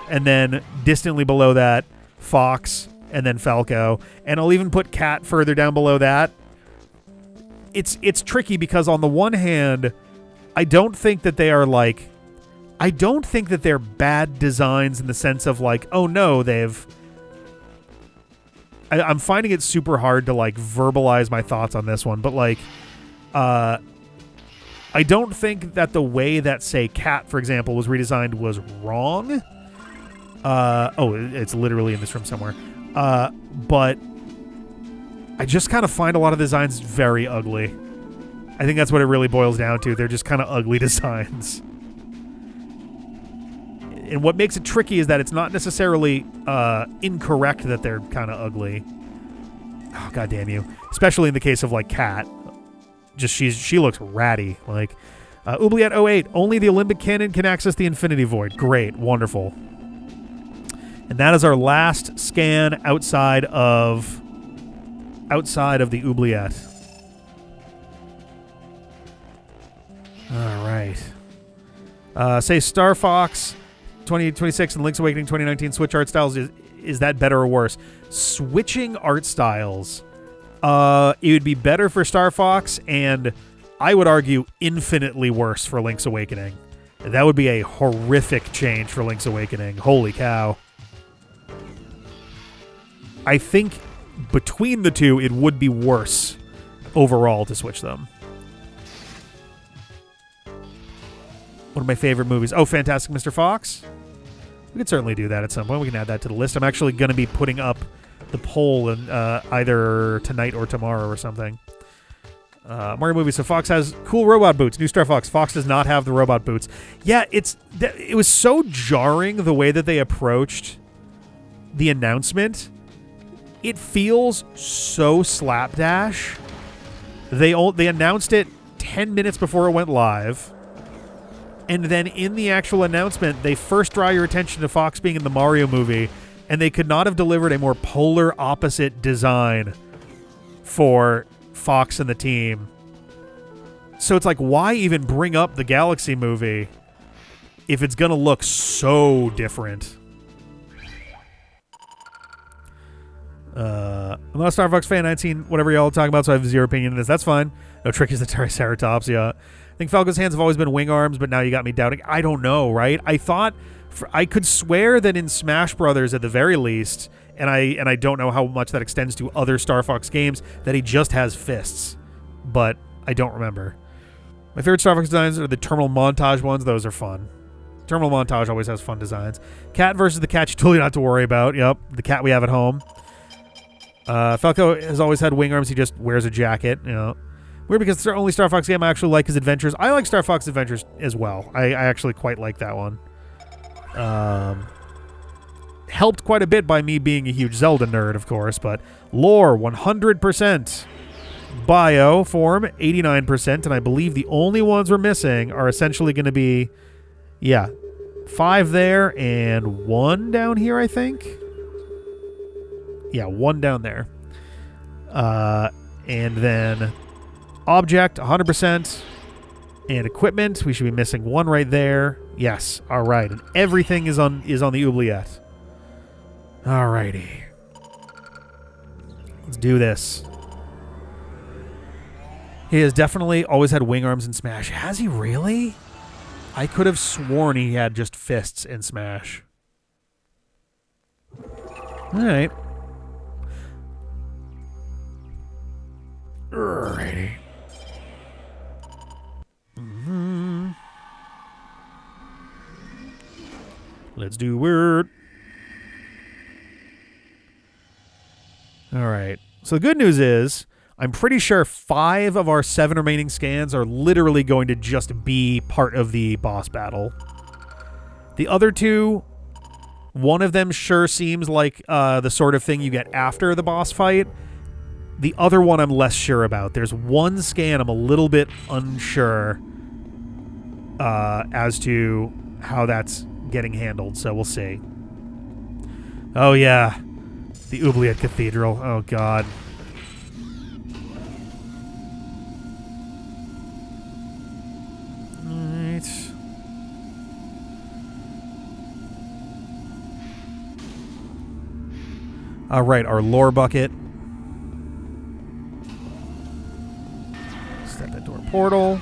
Speaker 1: And then distantly below that, Fox, and then Falco. And I'll even put Cat further down below that. It's tricky because on the one hand, I don't think that they are like, I don't think that they're bad designs in the sense of like, oh no, I'm finding it super hard to like verbalize my thoughts on this one, but like, I don't think that the way that, say, Cat, for example, was redesigned was wrong. It's literally in this room somewhere. But I just kind of find a lot of designs very ugly. I think that's what it really boils down to. They're just kind of ugly designs. And what makes it tricky is that it's not necessarily incorrect that they're kind of ugly. Oh, God damn you. Especially in the case of, like, Cat. Just she looks ratty. Like, Oubliette 08, only the Alimbic cannon can access the Infinity Void. Great. Wonderful. And that is our last scan outside of the Oubliette. All right. Say Star Fox 2026 and Link's Awakening 2019 switch art styles. Is that better or worse? Switching art styles. It would be better for Star Fox, and I would argue infinitely worse for Link's Awakening. That would be a horrific change for Link's Awakening. Holy cow. I think between the two, it would be worse overall to switch them. One of my favorite movies. Oh, Fantastic Mr. Fox? We could certainly do that at some point. We can add that to the list. I'm actually going to be putting up the poll in, either tonight or tomorrow or something. Mario movie. So Fox has cool robot boots. New Star Fox. Fox does not have the robot boots. Yeah, it was so jarring the way that they approached the announcement. It feels so slapdash. They announced it 10 minutes before it went live. And then in the actual announcement, they first draw your attention to Fox being in the Mario movie, and they could not have delivered a more polar opposite design for Fox and the team. So it's like, why even bring up the Galaxy movie if it's going to look so different? I'm not a Star Fox fan. I ain't seen whatever y'all are talking about, so I have zero opinion on this. That's fine. No trick is the Triceratops, yeah. I think Falco's hands have always been wing arms, but now you got me doubting. I don't know, right? I thought... I could swear that in Smash Brothers, at the very least, and I don't know how much that extends to other Star Fox games, that he just has fists. But I don't remember. My favorite Star Fox designs are the Terminal Montage ones. Those are fun. Terminal Montage always has fun designs. Cat versus the cat you totally not to worry about. Yep, the cat we have at home. Falco has always had wing arms. He just wears a jacket, you know. Weird because the only Star Fox game I actually like is Adventures. I like Star Fox Adventures as well. I actually quite like that one. Helped quite a bit by me being a huge Zelda nerd, of course, but lore 100%, bio form 89%, and I believe the only ones we're missing are essentially going to be, 5 there and 1 down here, I think. Yeah, 1 down there. And then object 100%. And equipment, we should be missing 1 right there. Yes, all right. And everything is on the Oubliette. All righty. Let's do this. He has definitely always had wing arms in Smash. Has he really? I could have sworn he had just fists in Smash. All right. Alrighty. Let's do weird. All right. So the good news is, I'm pretty sure 5 of our 7 remaining scans are literally going to just be part of the boss battle. The other 2, One of them sure seems like the sort of thing you get after the boss fight. The other one I'm less sure about. There's one scan I'm a little bit unsure as to how that's getting handled, so we'll see. Oh, yeah. The Oubliette Cathedral. Oh, God. Alright. Alright, our lore bucket. Step into our portal.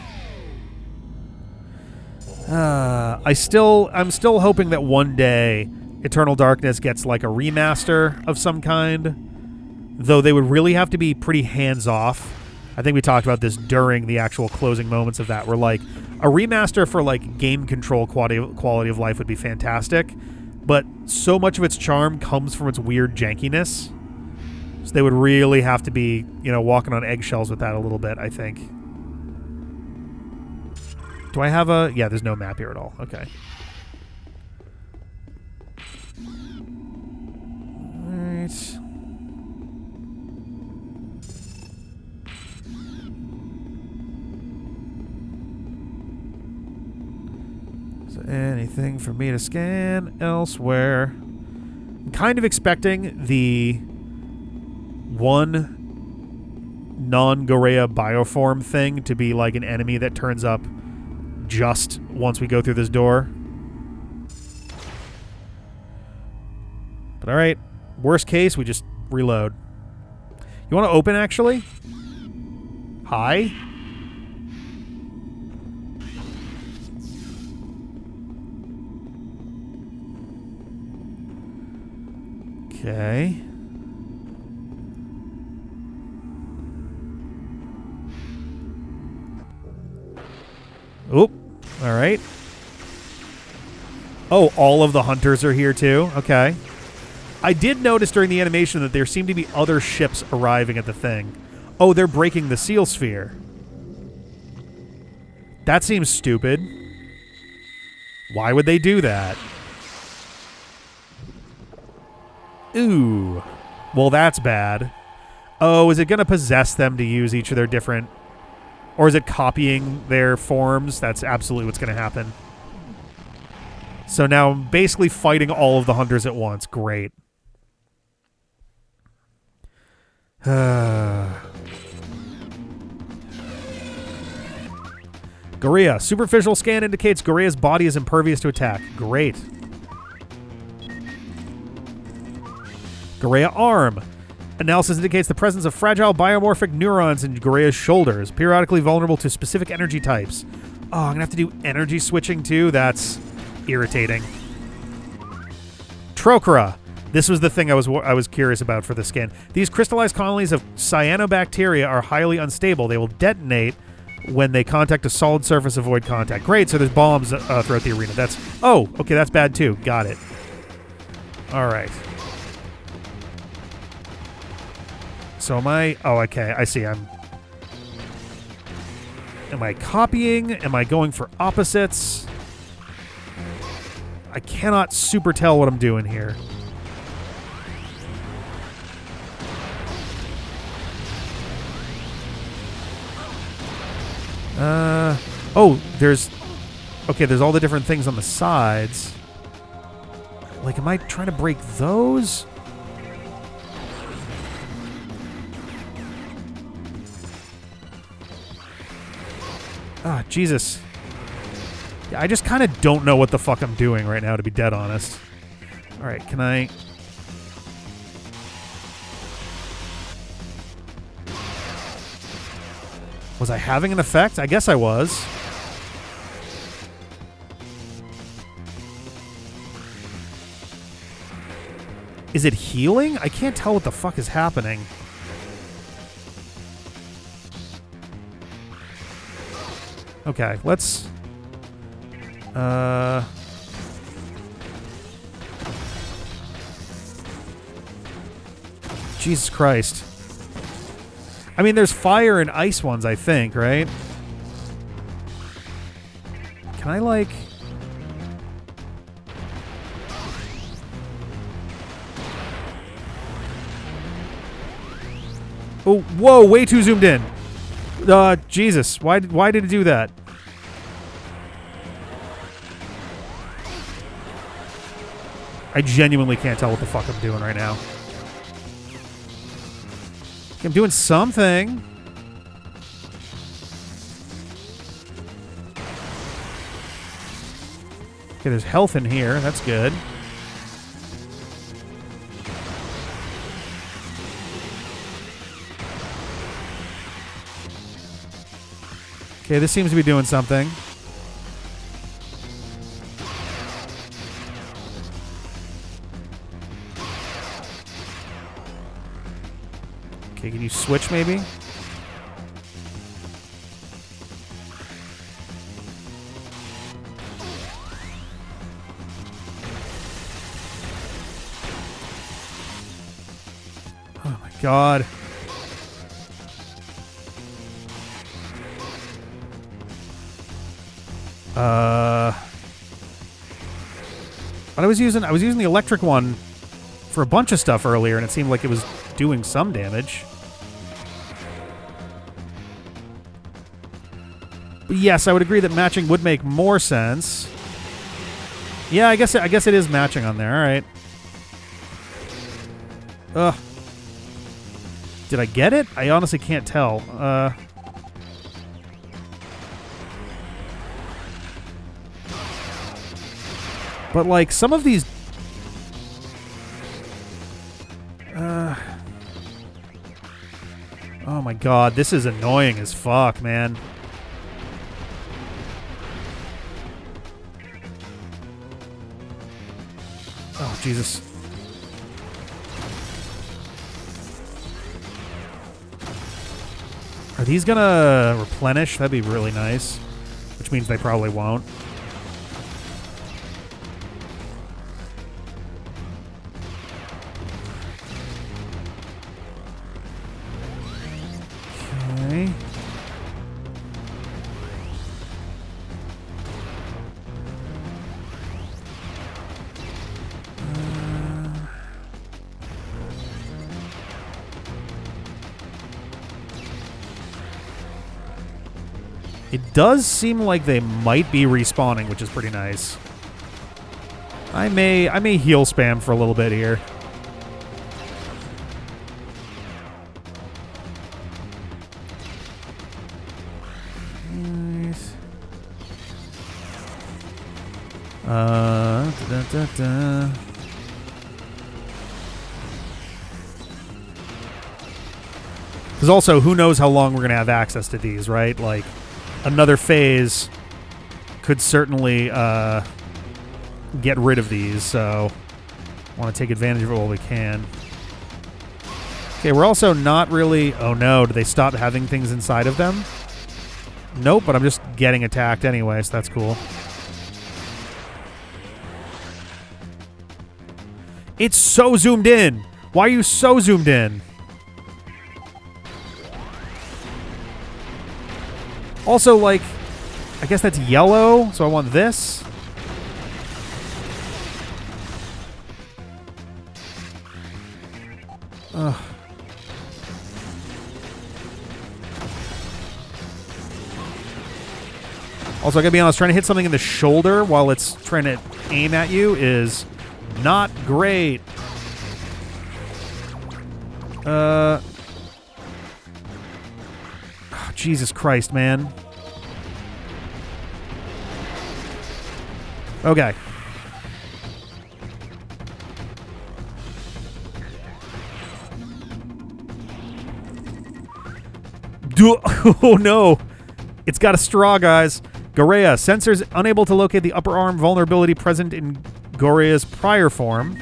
Speaker 1: I'm still hoping that one day Eternal Darkness gets like a remaster of some kind, though they would really have to be pretty hands-off. I think we talked about this during the actual closing moments of that, where like a remaster for like game control quality of life would be fantastic, but so much of its charm comes from its weird jankiness. So they would really have to be, walking on eggshells with that a little bit, I think. Do I have a... Yeah, there's no map here at all. Okay. Alright. Is there anything for me to scan elsewhere? I'm kind of expecting the one non-Gorea bioform thing to be like an enemy that turns up just once we go through this door. But alright, worst case, we just reload. You want to open, actually? Hi? Okay. Oop. All right. Oh, all of the hunters are here too? Okay. I did notice during the animation that there seem to be other ships arriving at the thing. Oh, they're breaking the seal sphere. That seems stupid. Why would they do that? Ooh. Well, that's bad. Oh, is it going to possess them to use each of their different... Or is it copying their forms? That's absolutely what's going to happen. So now I'm basically fighting all of the hunters at once. Great. Gorea. Superficial scan indicates Gorea's body is impervious to attack. Great. Gorea arm. Analysis indicates the presence of fragile biomorphic neurons in Gorea's shoulders, periodically vulnerable to specific energy types. Oh, I'm going to have to do energy switching too? That's irritating. Trochra. This was the thing I was curious about for the scan. These crystallized colonies of cyanobacteria are highly unstable. They will detonate when they contact a solid surface, avoid contact. Great, so there's bombs throughout the arena. That's... Oh, okay, that's bad too. Got it. All right. So am I... Oh, okay, I see. Am I copying? Am I going for opposites? I cannot super tell what I'm doing here. Oh, there's... Okay, there's all the different things on the sides. Like, am I trying to break those? Ah, Jesus. Yeah, I just kind of don't know what the fuck I'm doing right now, to be dead honest. Alright, can I... Was I having an effect? I guess I was. Is it healing? I can't tell what the fuck is happening. Okay, let's... Jesus Christ. I mean, there's fire and ice ones, I think, right? Can I, like... Oh, whoa, way too zoomed in. Jesus, why did it do that? I genuinely can't tell what the fuck I'm doing right now. I'm doing something. Okay, there's health in here. That's good. Okay, this seems to be doing something. Okay, can you switch maybe? Oh my god. But I was using the electric one for a bunch of stuff earlier, and it seemed like it was doing some damage. But yes, I would agree that matching would make more sense. Yeah, I guess it is matching on there. All right. Ugh. Did I get it? I honestly can't tell. But like some of these oh my god, this is annoying as fuck, man. Oh, Jesus. Are these gonna replenish? That'd be really nice. Which means they probably won't. Okay. It does seem like they might be respawning, which is pretty nice. I may heal spam for a little bit here. Nice. Because also, who knows how long we're going to have access to these, right? Like, another phase could certainly get rid of these, so I want to take advantage of it while we can. Okay, we're also not really... Oh no, do they stop having things inside of them? Nope, but I'm just getting attacked anyway, so that's cool. It's so zoomed in! Why are you so zoomed in? Also, like, I guess that's yellow, so I want this. Ugh. Also, I gotta be honest, trying to hit something in the shoulder while it's trying to aim at you is not great. Oh, Jesus Christ, man. Okay. Oh no. It's got a straw, guys. Gorea. Sensors unable to locate the upper arm vulnerability present in Gorea's prior form.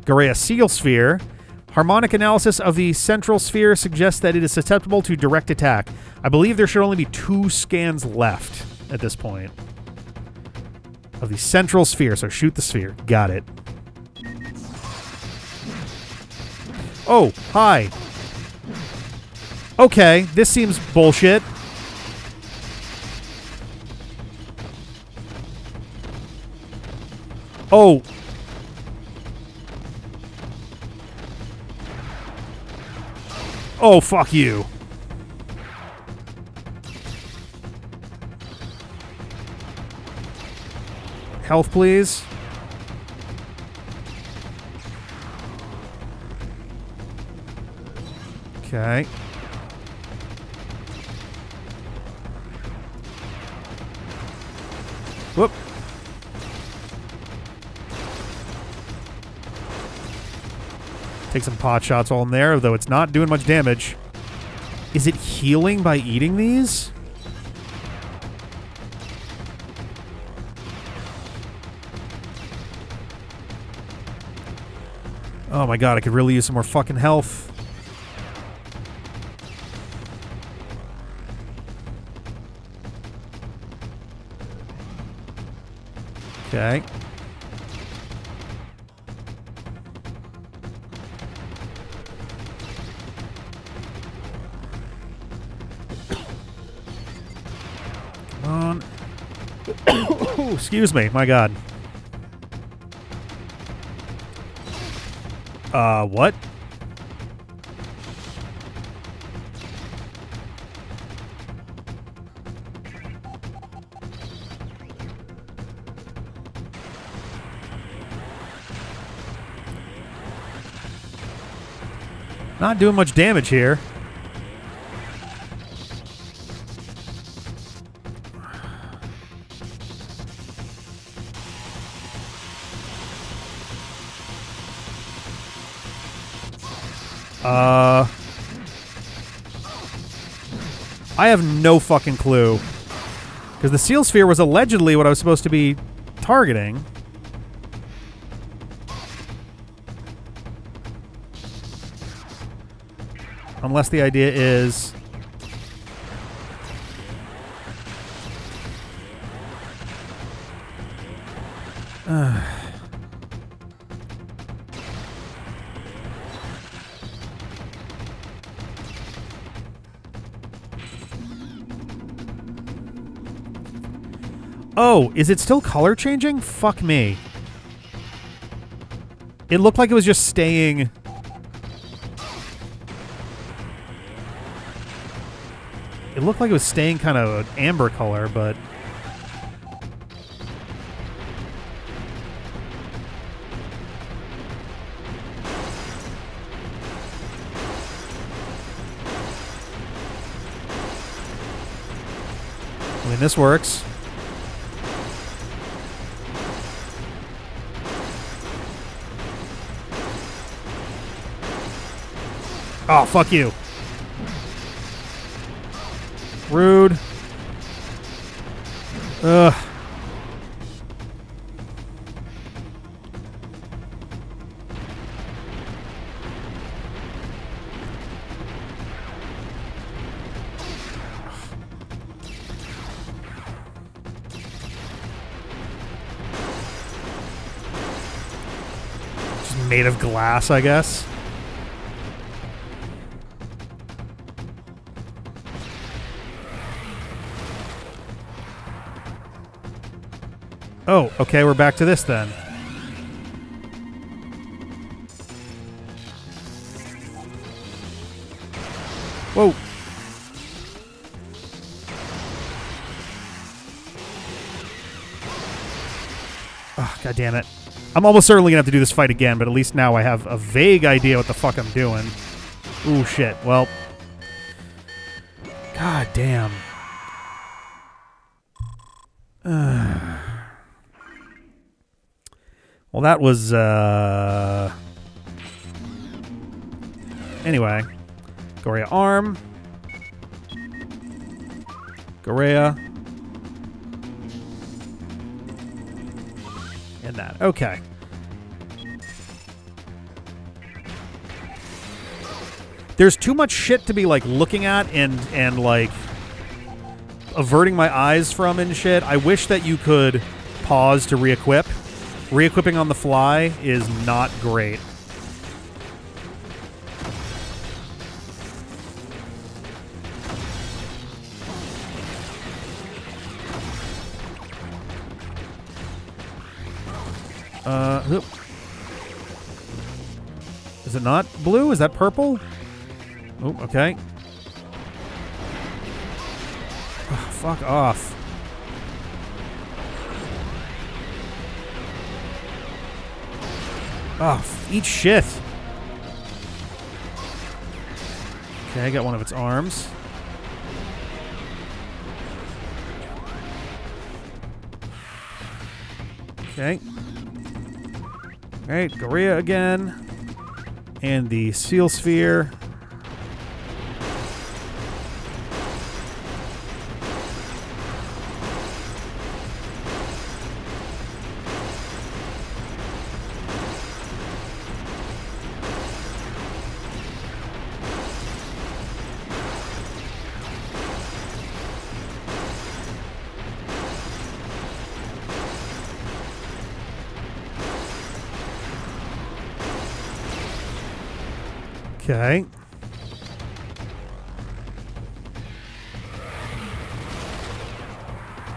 Speaker 1: Gorea Seal Sphere. Harmonic analysis of the central sphere suggests that it is susceptible to direct attack. I believe there should only be 2 scans left at this point. Of the central sphere, so shoot the sphere. Got it. Oh, hi. Okay, this seems bullshit. Oh. Oh, fuck you. Health, please. Okay. Whoop. Take some pot shots while I'm there, though it's not doing much damage. Is it healing by eating these? Oh my god, I could really use some more fucking health. Okay. Come on. Excuse me, my god. What? Not doing much damage here. I have no fucking clue. Because the seal sphere was allegedly what I was supposed to be targeting. Unless the idea is... Oh, is it still color changing? Fuck me. It looked like it was just staying... It looked like it was staying kind of an amber color, but... I mean, this works. Oh, fuck you. Rude. Ugh. Just made of glass, I guess. Oh, okay, we're back to this then. Whoa. Oh, God damn it. I'm almost certainly going to have to do this fight again, but at least now I have a vague idea what the fuck I'm doing. Ooh, shit. Well. God damn. Well, that was, Anyway. Gorea arm. Gorea. And that. Okay. There's too much shit to be, like, looking at and like, averting my eyes from and shit. I wish that you could pause to re-equip. Re-equipping on the fly is not great. Is it not blue? Is that purple? Oh, okay. Oh, fuck off. Oh, eat shit. Okay, I got one of its arms. Okay. Alright, Gorilla again. And the Seal Sphere. Okay.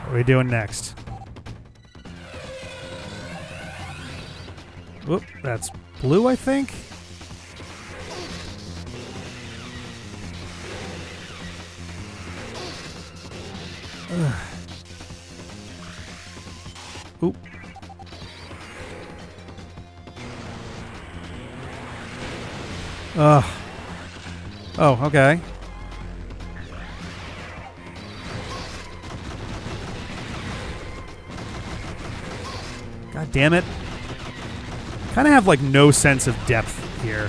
Speaker 1: What are we doing next? Whoop, that's blue, I think? Ugh. Oop. Oh, okay. God damn it. Kind of have, like, no sense of depth here.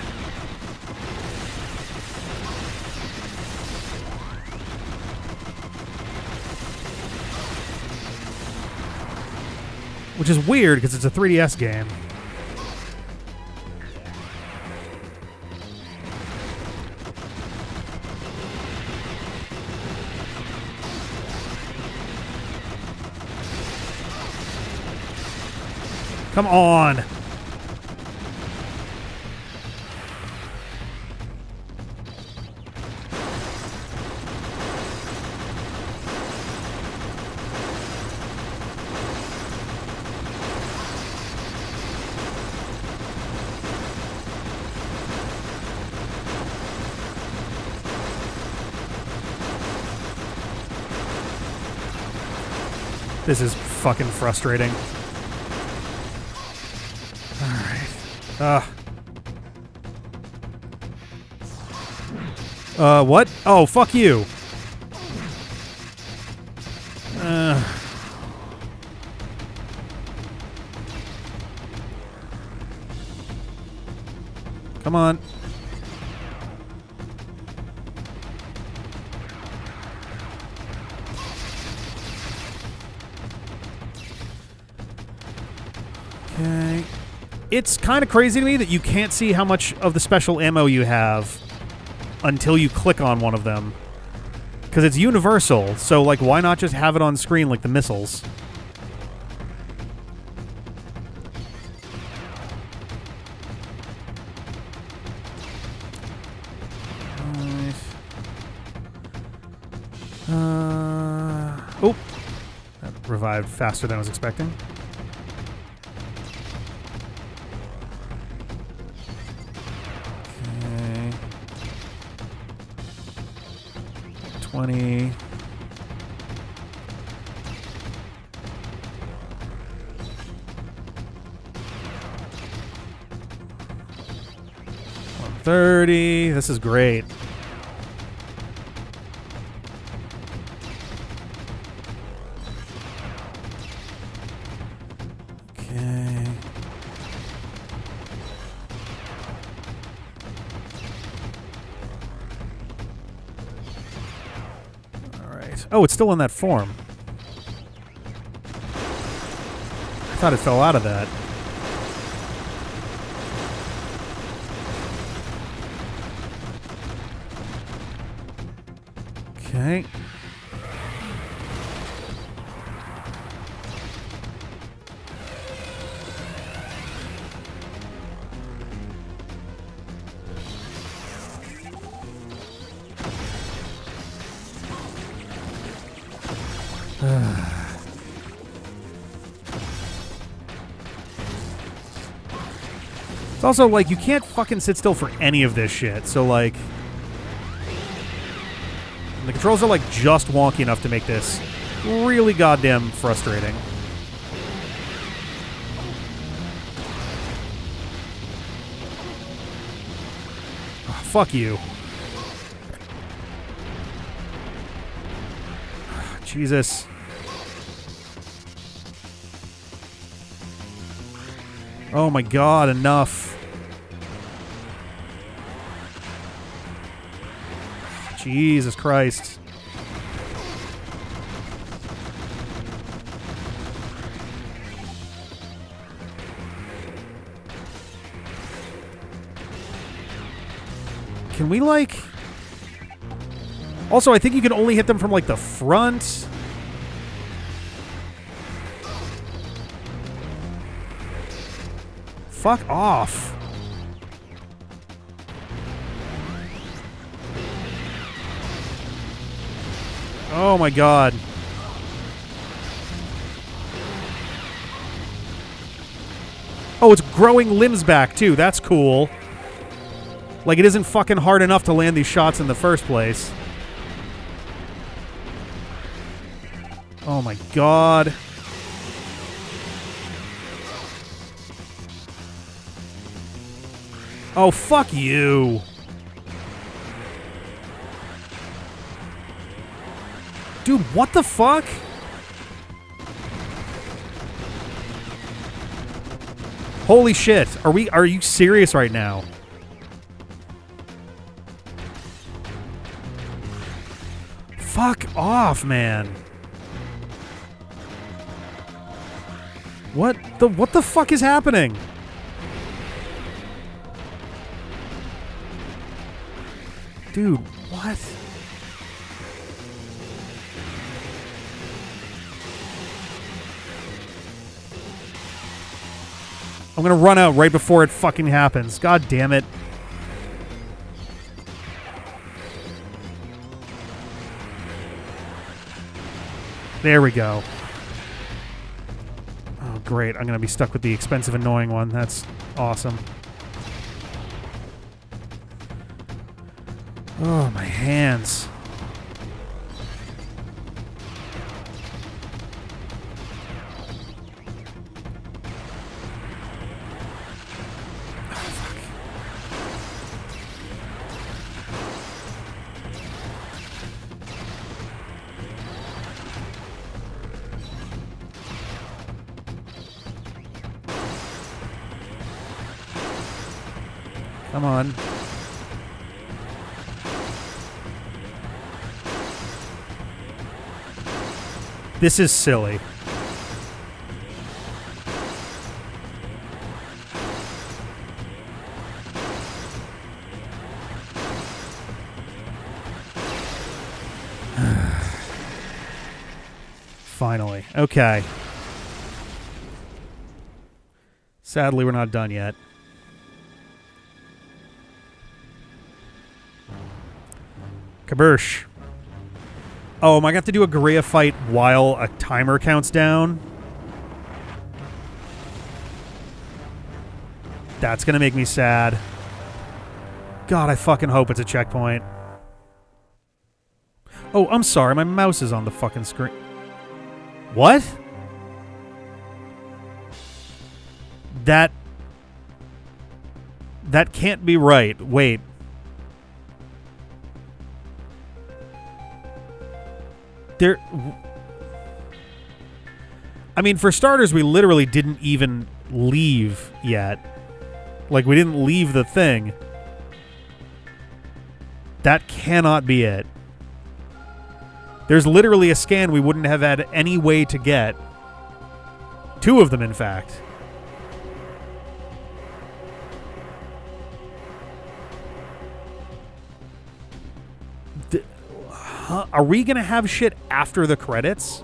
Speaker 1: Which is weird, because it's a 3DS game. Come on. This is fucking frustrating. What? Oh, fuck you. Come on. Okay. It's kind of crazy to me that you can't see how much of the special ammo you have until you click on one of them. Because it's universal, so, like, why not just have it on screen like the missiles? Oh! That revived faster than I was expecting. Okay. 20. $130. This is great. Okay. All right. Oh, it's still in that form. I thought it fell out of that. Okay. It's also like you can't fucking sit still for any of this shit. So like And the controls are like just wonky enough to make this really goddamn frustrating. Oh, fuck you. Jesus. Oh my god, enough. Jesus Christ. Can we, like... Also, I think you can only hit them from, like, the front. Fuck off. Oh my god. Oh, it's growing limbs back too. That's cool. Like, it isn't fucking hard enough to land these shots in the first place. Oh my god. Oh, fuck you. Dude, what the fuck? Holy shit. Are you serious right now? Fuck off, man. What the fuck is happening? Dude, what? I'm gonna run out right before it fucking happens. God damn it. There we go. Oh, great. I'm gonna be stuck with the expensive, annoying one. That's awesome. Oh, my hands. Come on. This is silly. Finally. Okay. Sadly, we're not done yet. Kabersh. Oh, am I going to have to do a guerrilla fight while a timer counts down? That's going to make me sad. God, I fucking hope it's a checkpoint. Oh, I'm sorry. My mouse is on the fucking screen. What? That can't be right. Wait. I mean, for starters, we literally didn't even leave yet. Like, we didn't leave the thing. That cannot be it. There's literally a scan we wouldn't have had any way to get. 2 of them, in fact. Are we going to have shit after the credits?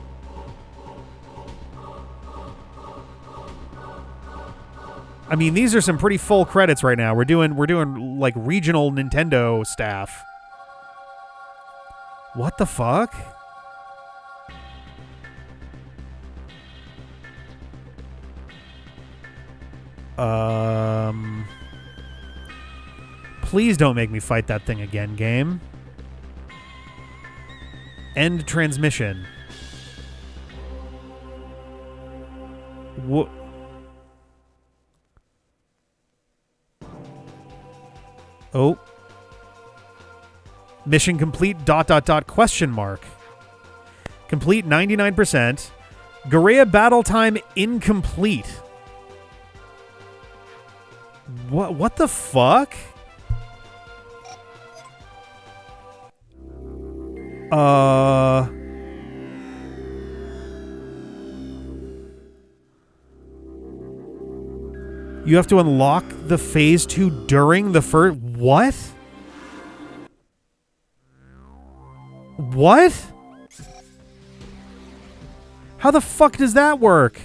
Speaker 1: I mean, these are some pretty full credits right now. We're doing like regional Nintendo staff. What the fuck? Please don't make me fight that thing again, game. End transmission. What? Oh. Mission complete, ... question mark. Complete 99%. Garea battle time incomplete. What the fuck? You have to unlock the phase 2 during the first... What? What? How the fuck does that work?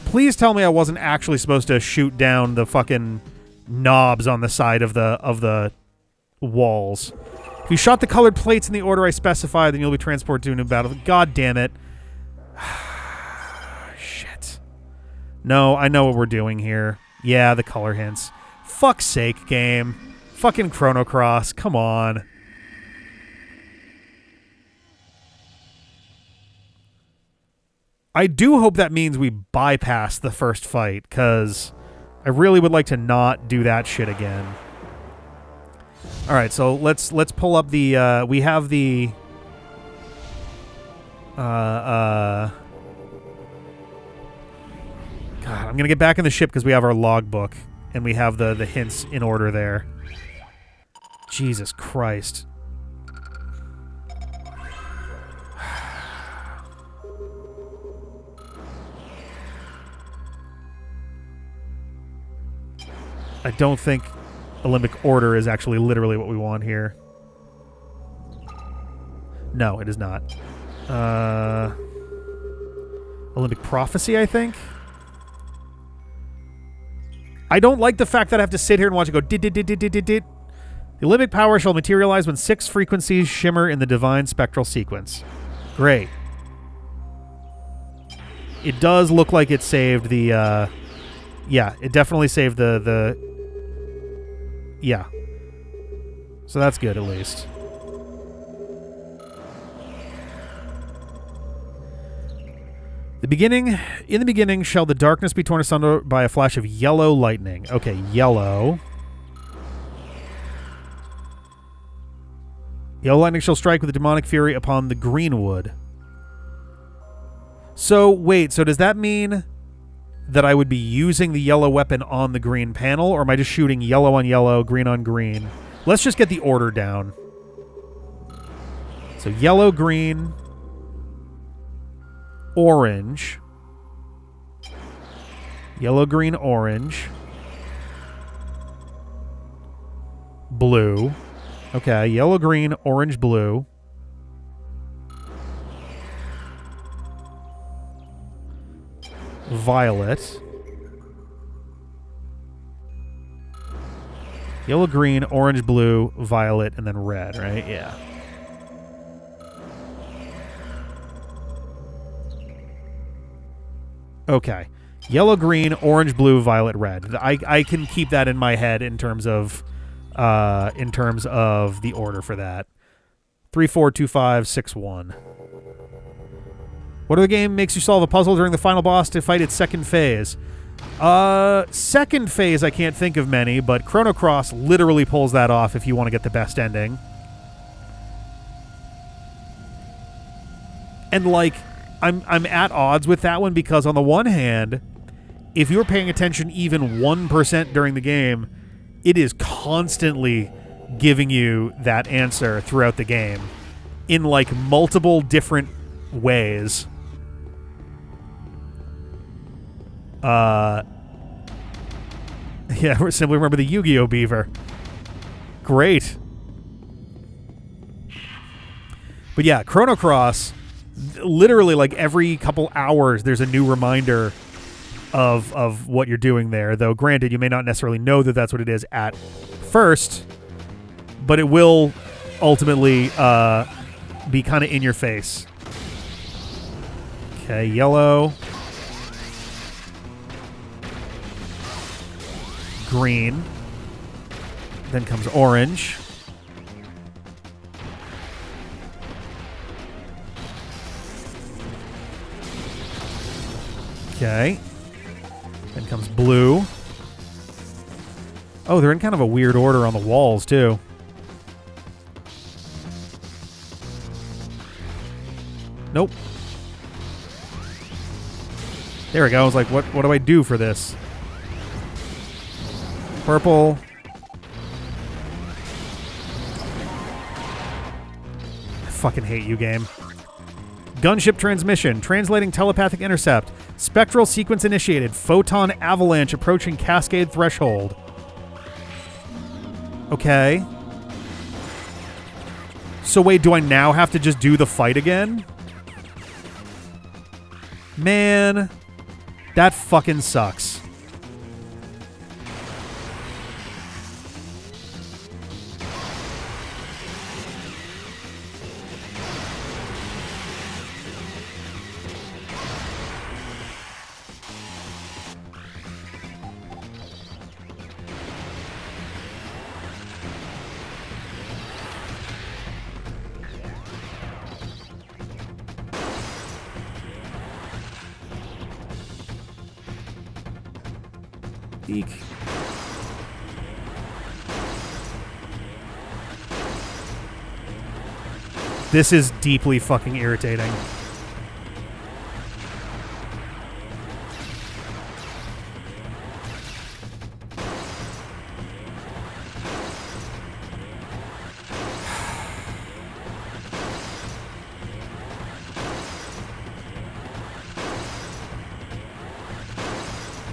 Speaker 1: Please tell me I wasn't actually supposed to shoot down the fucking knobs on the side of the walls. If you shot the colored plates in the order I specified, then you'll be transported to a new battle. God damn it. Shit. No, I know what we're doing here. Yeah, the color hints. Fuck's sake, game. Fucking Chrono Cross. Come on. I do hope that means we bypass the first fight, because I really would like to not do that shit again. All right, so let's pull up the we have the God, I'm going to get back in the ship because we have our logbook and we have the hints in order there. Jesus Christ. I don't think Alimbic Order is actually literally what we want here. No, it is not. Alimbic Prophecy, I think? I don't like the fact that I have to sit here and watch it go dit-dit-dit-dit-dit-dit. The Alimbic power shall materialize when 6 frequencies shimmer in the divine spectral sequence. Great. It does look like it saved the, yeah, it definitely saved the yeah. So that's good, at least. In the beginning, shall the darkness be torn asunder by a flash of yellow lightning. Okay, yellow. Yellow lightning shall strike with a demonic fury upon the green wood. So, wait, so does that mean that I would be using the yellow weapon on the green panel, or am I just shooting yellow on yellow, green on green? Let's just get the order down. So yellow, green, orange. Yellow, green, orange. Blue. Okay, yellow, green, orange, blue. Violet. Yellow, green, orange, blue, violet, and then red, right? Yeah. Okay. Yellow, green, orange, blue, violet, red. I can keep that in my head in terms of the order for that. 3, 4, 2, 5, 6, 1. What other game makes you solve a puzzle during the final boss to fight its second phase? Second phase, I can't think of many, but Chrono Cross literally pulls that off if you want to get the best ending. And, like, I'm at odds with that one because, on the one hand, if you're paying attention even 1% during the game, it is constantly giving you that answer throughout the game in, like, multiple different ways. Yeah, simply remember the Yu-Gi-Oh! Beaver. Great. But yeah, Chrono Cross, literally like every couple hours, there's a new reminder of what you're doing there. Though, granted, you may not necessarily know that that's what it is at first, but it will ultimately be kind of in your face. Okay, yellow. Green. Then comes orange. Okay. Then comes blue. Oh, they're in kind of a weird order on the walls, too. Nope. There we go. I was like, what do I do for this? Purple. I fucking hate you, game. Gunship transmission. Translating telepathic intercept. Spectral sequence initiated. Photon avalanche approaching cascade threshold. Okay. So wait, do I now have to just do the fight again? Man, that fucking sucks. Eek. This is deeply fucking irritating.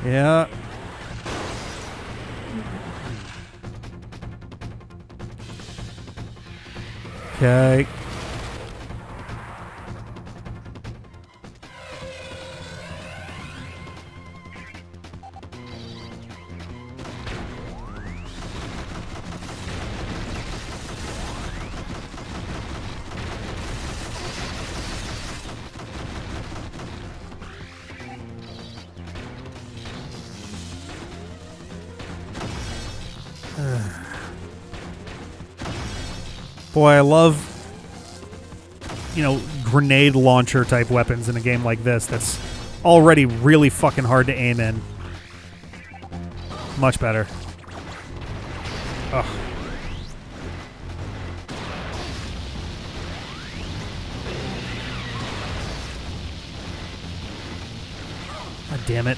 Speaker 1: Yeah. Okay. Boy, I love, grenade launcher type weapons in a game like this that's already really fucking hard to aim in. Much better. Ugh. God damn it.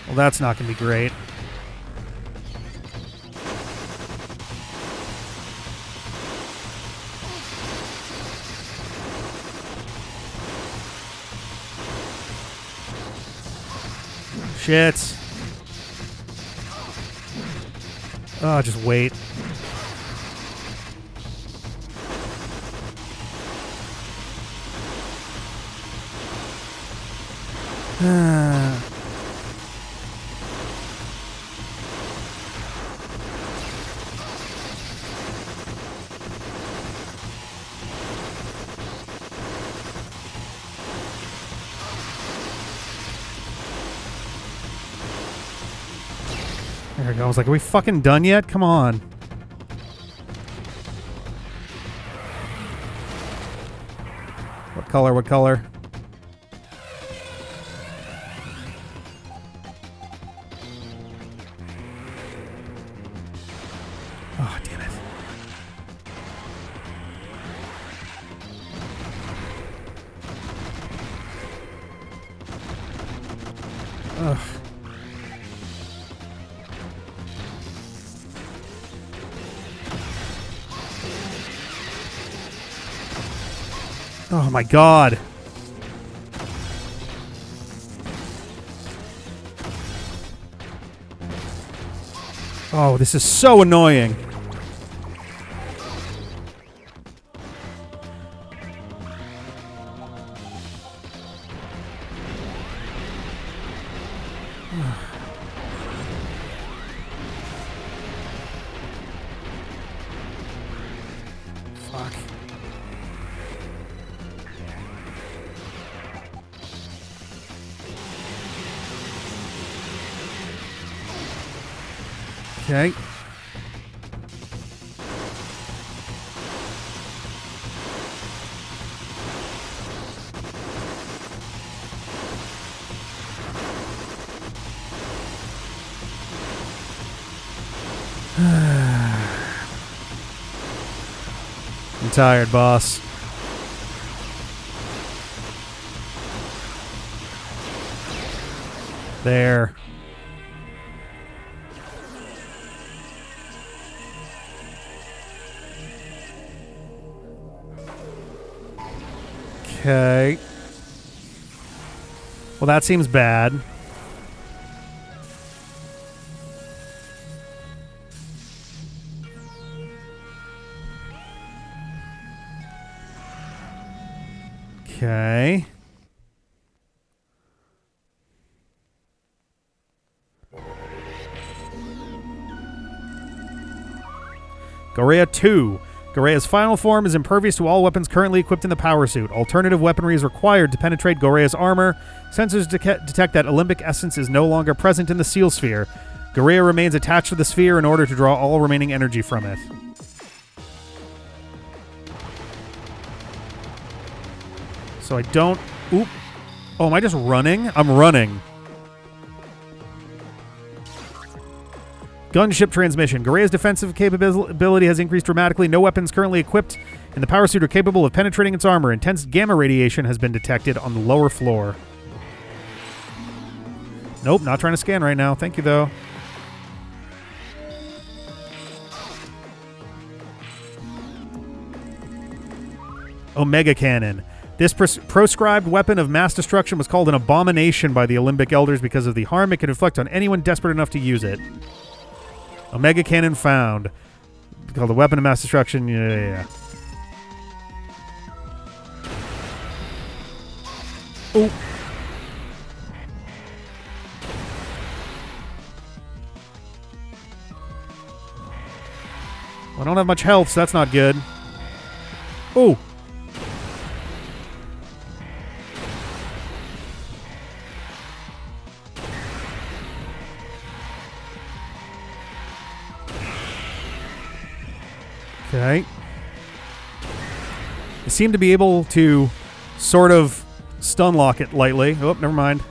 Speaker 1: Well, that's not going to be great. Shit. Oh, just wait. There we go. I was like, are we fucking done yet? Come on. What color? What color? Oh, damn it. Ugh. Oh my god. Oh, this is so annoying. Fuck. Okay. I'm tired, boss. There. Okay. Well, that seems bad. Okay. Gorea 2. Gorea's final form is impervious to all weapons currently equipped in the power suit. Alternative weaponry is required to penetrate Gorea's armor. Sensors detect that Alimbic essence is no longer present in the seal sphere. Gorea remains attached to the sphere in order to draw all remaining energy from it. So I don't... Oop. Oh, am I just running? I'm running. Gunship transmission. Gorea's defensive capability has increased dramatically. No weapons currently equipped in the power suit are capable of penetrating its armor. Intense gamma radiation has been detected on the lower floor. Nope, not trying to scan right now. Thank you, though. Omega Cannon. This proscribed weapon of mass destruction was called an abomination by the Alimbic Elders because of the harm it can inflict on anyone desperate enough to use it. Omega Cannon found. It's called the weapon of mass destruction. Yeah. Oh. Well, I don't have much health, so that's not good. Oh. Okay. I seem to be able to sort of stun lock it lightly. Oh, never mind.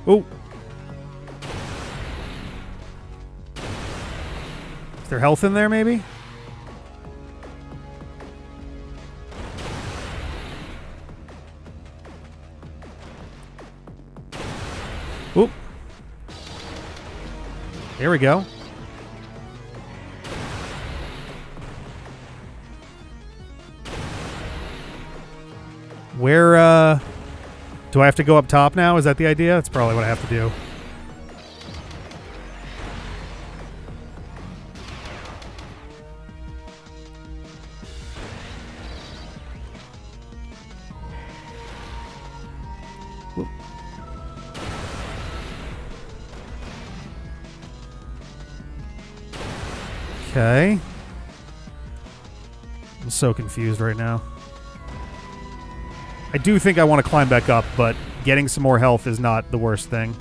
Speaker 1: Oh. Is there health in there, maybe? Oop. There we go. Where, do I have to go up top now? Is that the idea? That's probably what I have to do. Whoop. Okay. I'm so confused right now. I do think I want to climb back up, but getting some more health is not the worst thing.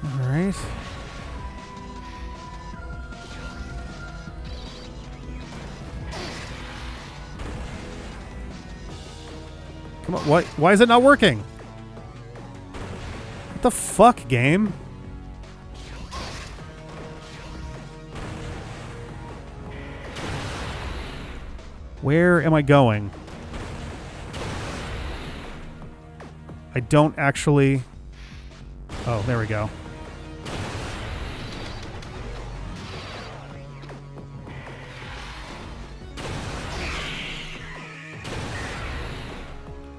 Speaker 1: All right. Come on, why is it not working? What the fuck, game? Where am I going? I don't actually... Oh, there we go.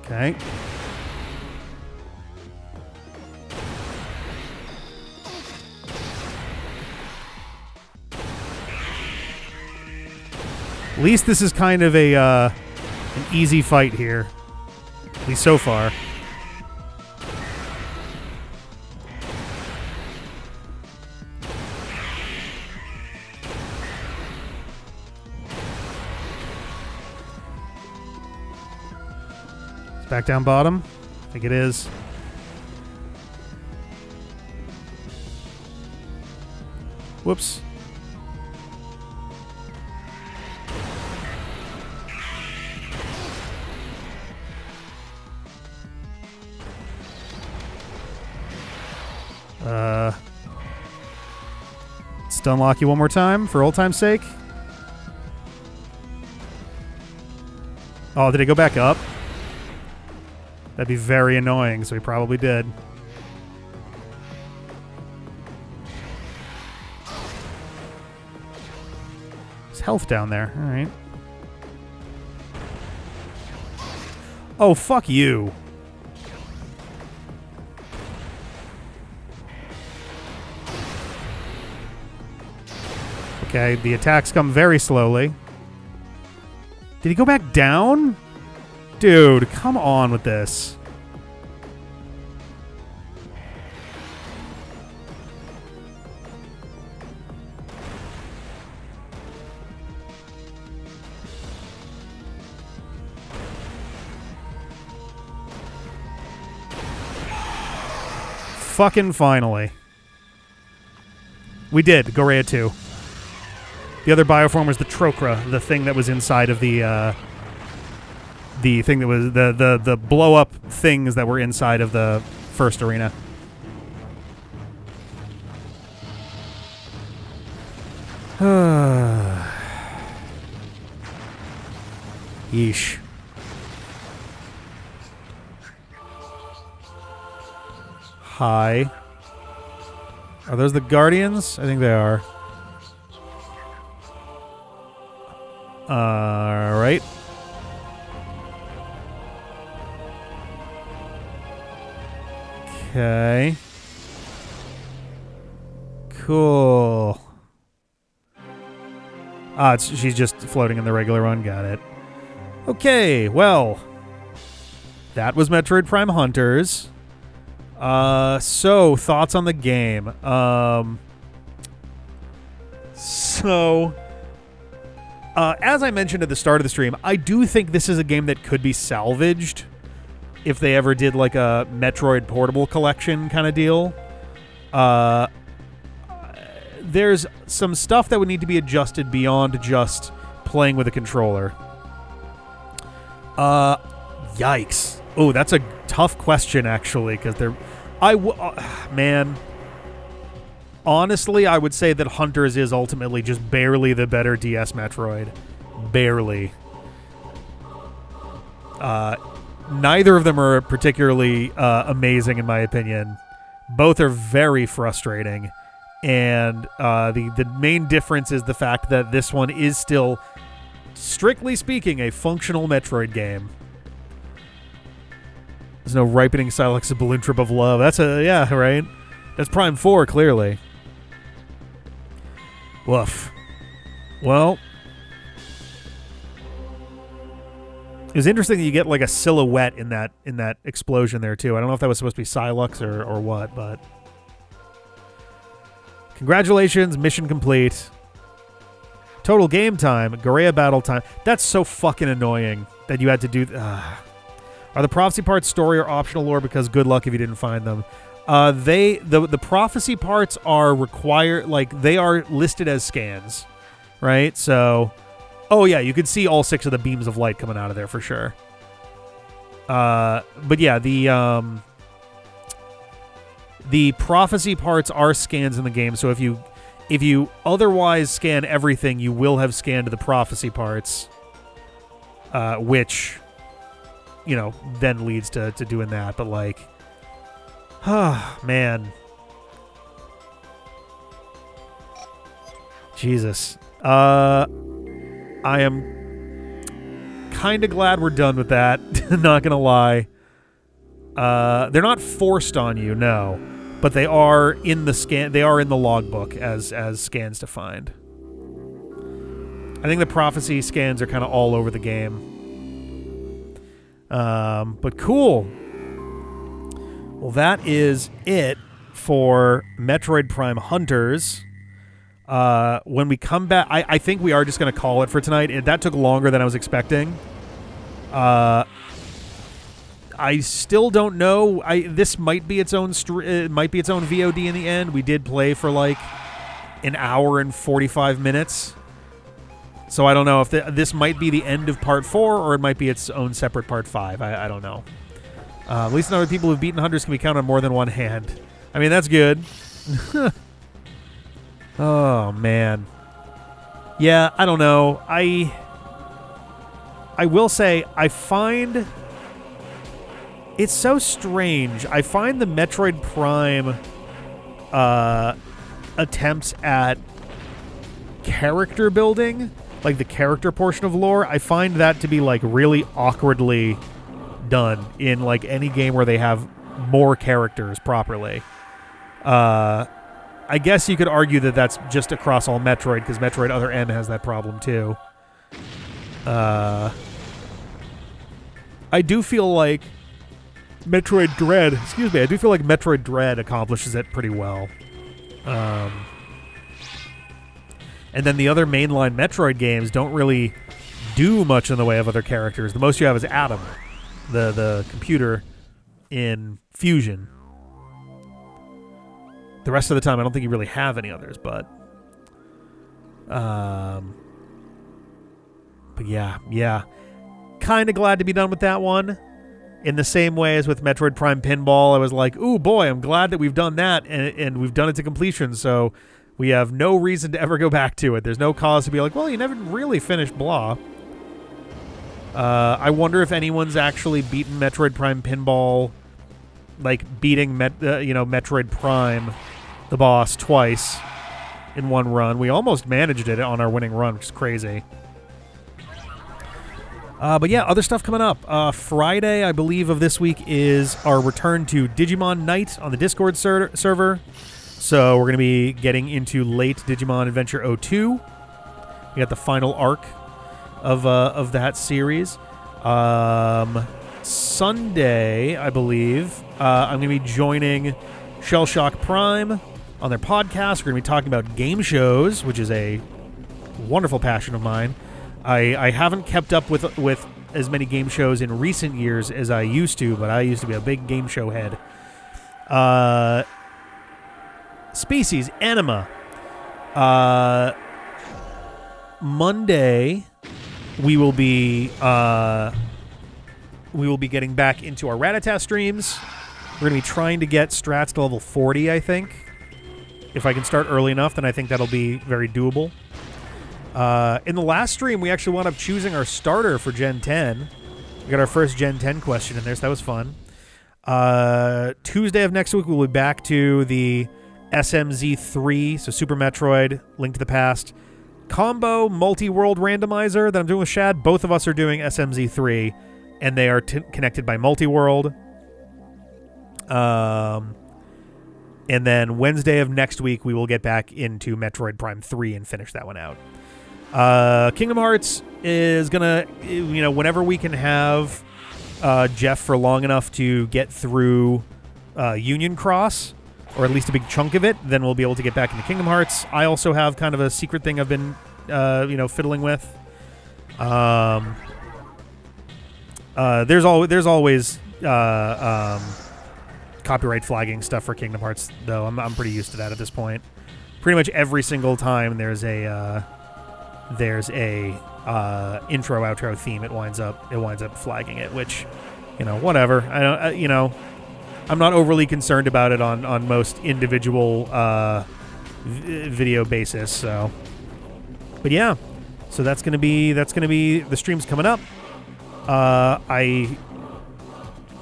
Speaker 1: Okay. At least this is kind of an easy fight here. At least so far. It's back down bottom. I think it is. Whoops. Let's unlock you one more time for old time's sake. Oh, did it go back up? That'd be very annoying, so he probably did. There's health down there. All right. Oh, fuck you. Okay, the attacks come very slowly. Did he go back down? Dude, come on with this. Fucking finally. We did, Gorea 2. The other bioform was the Trokra, the thing that was inside of the thing that was the blow up things that were inside of the first arena. Yeesh. Hi. Are those the Guardians? I think they are. Alright. Okay. Cool. Ah, she's just floating in the regular run. Got it. Okay, well. That was Metroid Prime Hunters. So, thoughts on the game. As I mentioned at the start of the stream, I do think this is a game that could be salvaged if they ever did like a Metroid Portable Collection kind of deal. There's some stuff that would need to be adjusted beyond just playing with a controller. Yikes. Oh, that's a tough question, actually, because man. Honestly, I would say that Hunters is ultimately just barely the better DS Metroid. Barely. Neither of them are particularly amazing, in my opinion. Both are very frustrating. And the main difference is the fact that this one is still, strictly speaking, a functional Metroid game. There's no ripening Silex of Balloon Trip of Love. Yeah, right? That's Prime 4, clearly. Woof. Well, it was interesting that you get like a silhouette in that explosion there too. I don't know if that was supposed to be Silex or what, but congratulations, mission complete. Total game time, Gorea battle time. That's so fucking annoying that you had to do. Are the prophecy parts story or optional lore? Because good luck if you didn't find them. The prophecy parts are required, like they are listed as scans, right? So, oh yeah, you could see all 6 of the beams of light coming out of there for sure. But yeah, the prophecy parts are scans in the game. So if you otherwise scan everything, you will have scanned the prophecy parts, which, you know, then leads to doing that. But like, man. Jesus. I am kind of glad we're done with that. Not gonna lie. They're not forced on you, no. But they are in the scan. They are in the logbook as scans to find. I think the prophecy scans are kind of all over the game. But cool. Well, that is it for Metroid Prime Hunters. When we come back, I think we are just going to call it for tonight. That took longer than I was expecting. I still don't know. This might be its own it might be its own VOD in the end. We did play for like an hour and 45 minutes. So I don't know if this might be the end of part 4 or it might be its own separate part 5. I don't know. At least the number of people who've beaten Hunters can be counted on more than one hand. I mean, that's good. Oh, man. Yeah, I don't know. I will say, I find... It's so strange. I find the Metroid Prime attempts at character building, like the character portion of lore, I find that to be like really awkwardly done in like any game where they have more characters properly. I guess you could argue that that's just across all Metroid, because Metroid Other M has that problem too. I do feel like Metroid Dread, I do feel like Metroid Dread accomplishes it pretty well. And then the other mainline Metroid games don't really do much in the way of other characters. The most you have is Adam, the computer in Fusion. The rest of the time, I don't think you really have any others, but yeah. Kind of glad to be done with that one. In the same way as with Metroid Prime Pinball, I was like, ooh, boy, I'm glad that we've done that, and we've done it to completion, so we have no reason to ever go back to it. There's no cause to be like, well, you never really finished blah. I wonder if anyone's actually beaten Metroid Prime Pinball, like beating Metroid Prime, the boss, twice in one run. We almost managed it on our winning run, which is crazy. But yeah, other stuff coming up. Friday, I believe, of this week is our return to Digimon Night on the Discord server. So we're going to be getting into late Digimon Adventure 02. We got the final arc of that series. Sunday, I believe, I'm going to be joining Shell Shock Prime on their podcast. We're going to be talking about game shows, which is a wonderful passion of mine. I haven't kept up with as many game shows in recent years as I used to, but I used to be a big game show head. Species, Anima. Monday, we will be getting back into our Ratata streams. We're going to be trying to get strats to level 40, I think. If I can start early enough, then I think that'll be very doable. In the last stream, we actually wound up choosing our starter for Gen 10. We got our first Gen 10 question in there, so that was fun. Tuesday of next week, we'll be back to the SMZ3, so Super Metroid, Link to the Past, combo multi-world randomizer that I'm doing with Shad. Both of us are doing SMZ3, and they are connected by multi-world. And then Wednesday of next week, we will get back into Metroid Prime 3 and finish that one out. Kingdom Hearts is gonna, whenever we can have Jeff for long enough to get through Union Cross, or at least a big chunk of it, then we'll be able to get back into Kingdom Hearts. I also have kind of a secret thing I've been, fiddling with. There's always copyright flagging stuff for Kingdom Hearts, though. I'm pretty used to that at this point. Pretty much every single time there's a intro outro theme, it winds up flagging it, which, whatever. I don't, I'm not overly concerned about it on most individual video basis. So, but yeah, so that's gonna be the streams coming up. I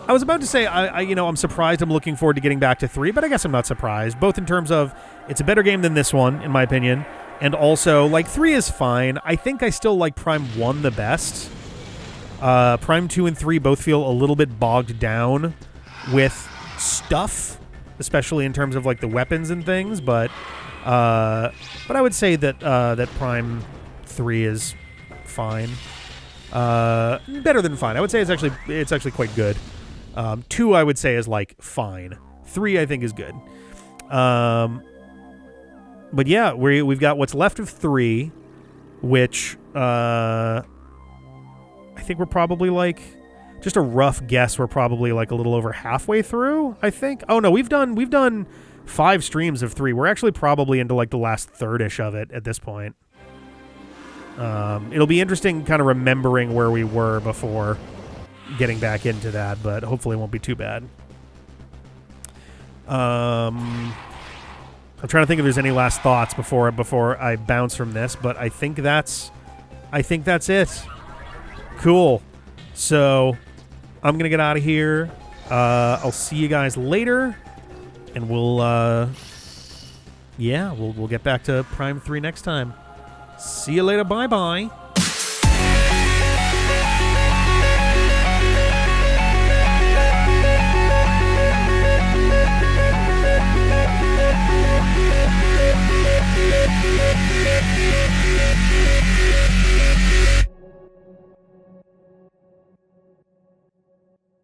Speaker 1: was about to say I'm surprised. I'm looking forward to getting back to 3, but I guess I'm not surprised. Both in terms of it's a better game than this one, in my opinion, and also like 3 is fine. I think I still like Prime 1 the best. Prime 2 and 3 both feel a little bit bogged down with stuff, especially in terms of like the weapons and things. But I would say that Prime 3 is fine. Better than fine. I would say it's actually quite good. 2 I would say is like fine. 3 I think is good. But yeah, we've got what's left of 3, which I think we're probably like, just a rough guess, we're probably like a little over halfway through, I think. Oh no, we've done 5 streams of 3. We're actually probably into like the last third-ish of it at this point. It'll be interesting kind of remembering where we were before getting back into that, but hopefully it won't be too bad. I'm trying to think if there's any last thoughts before I bounce from this, but I think that's it. Cool. So I'm gonna get out of here. I'll see you guys later, and we'll get back to Prime 3 next time. See you later. Bye bye.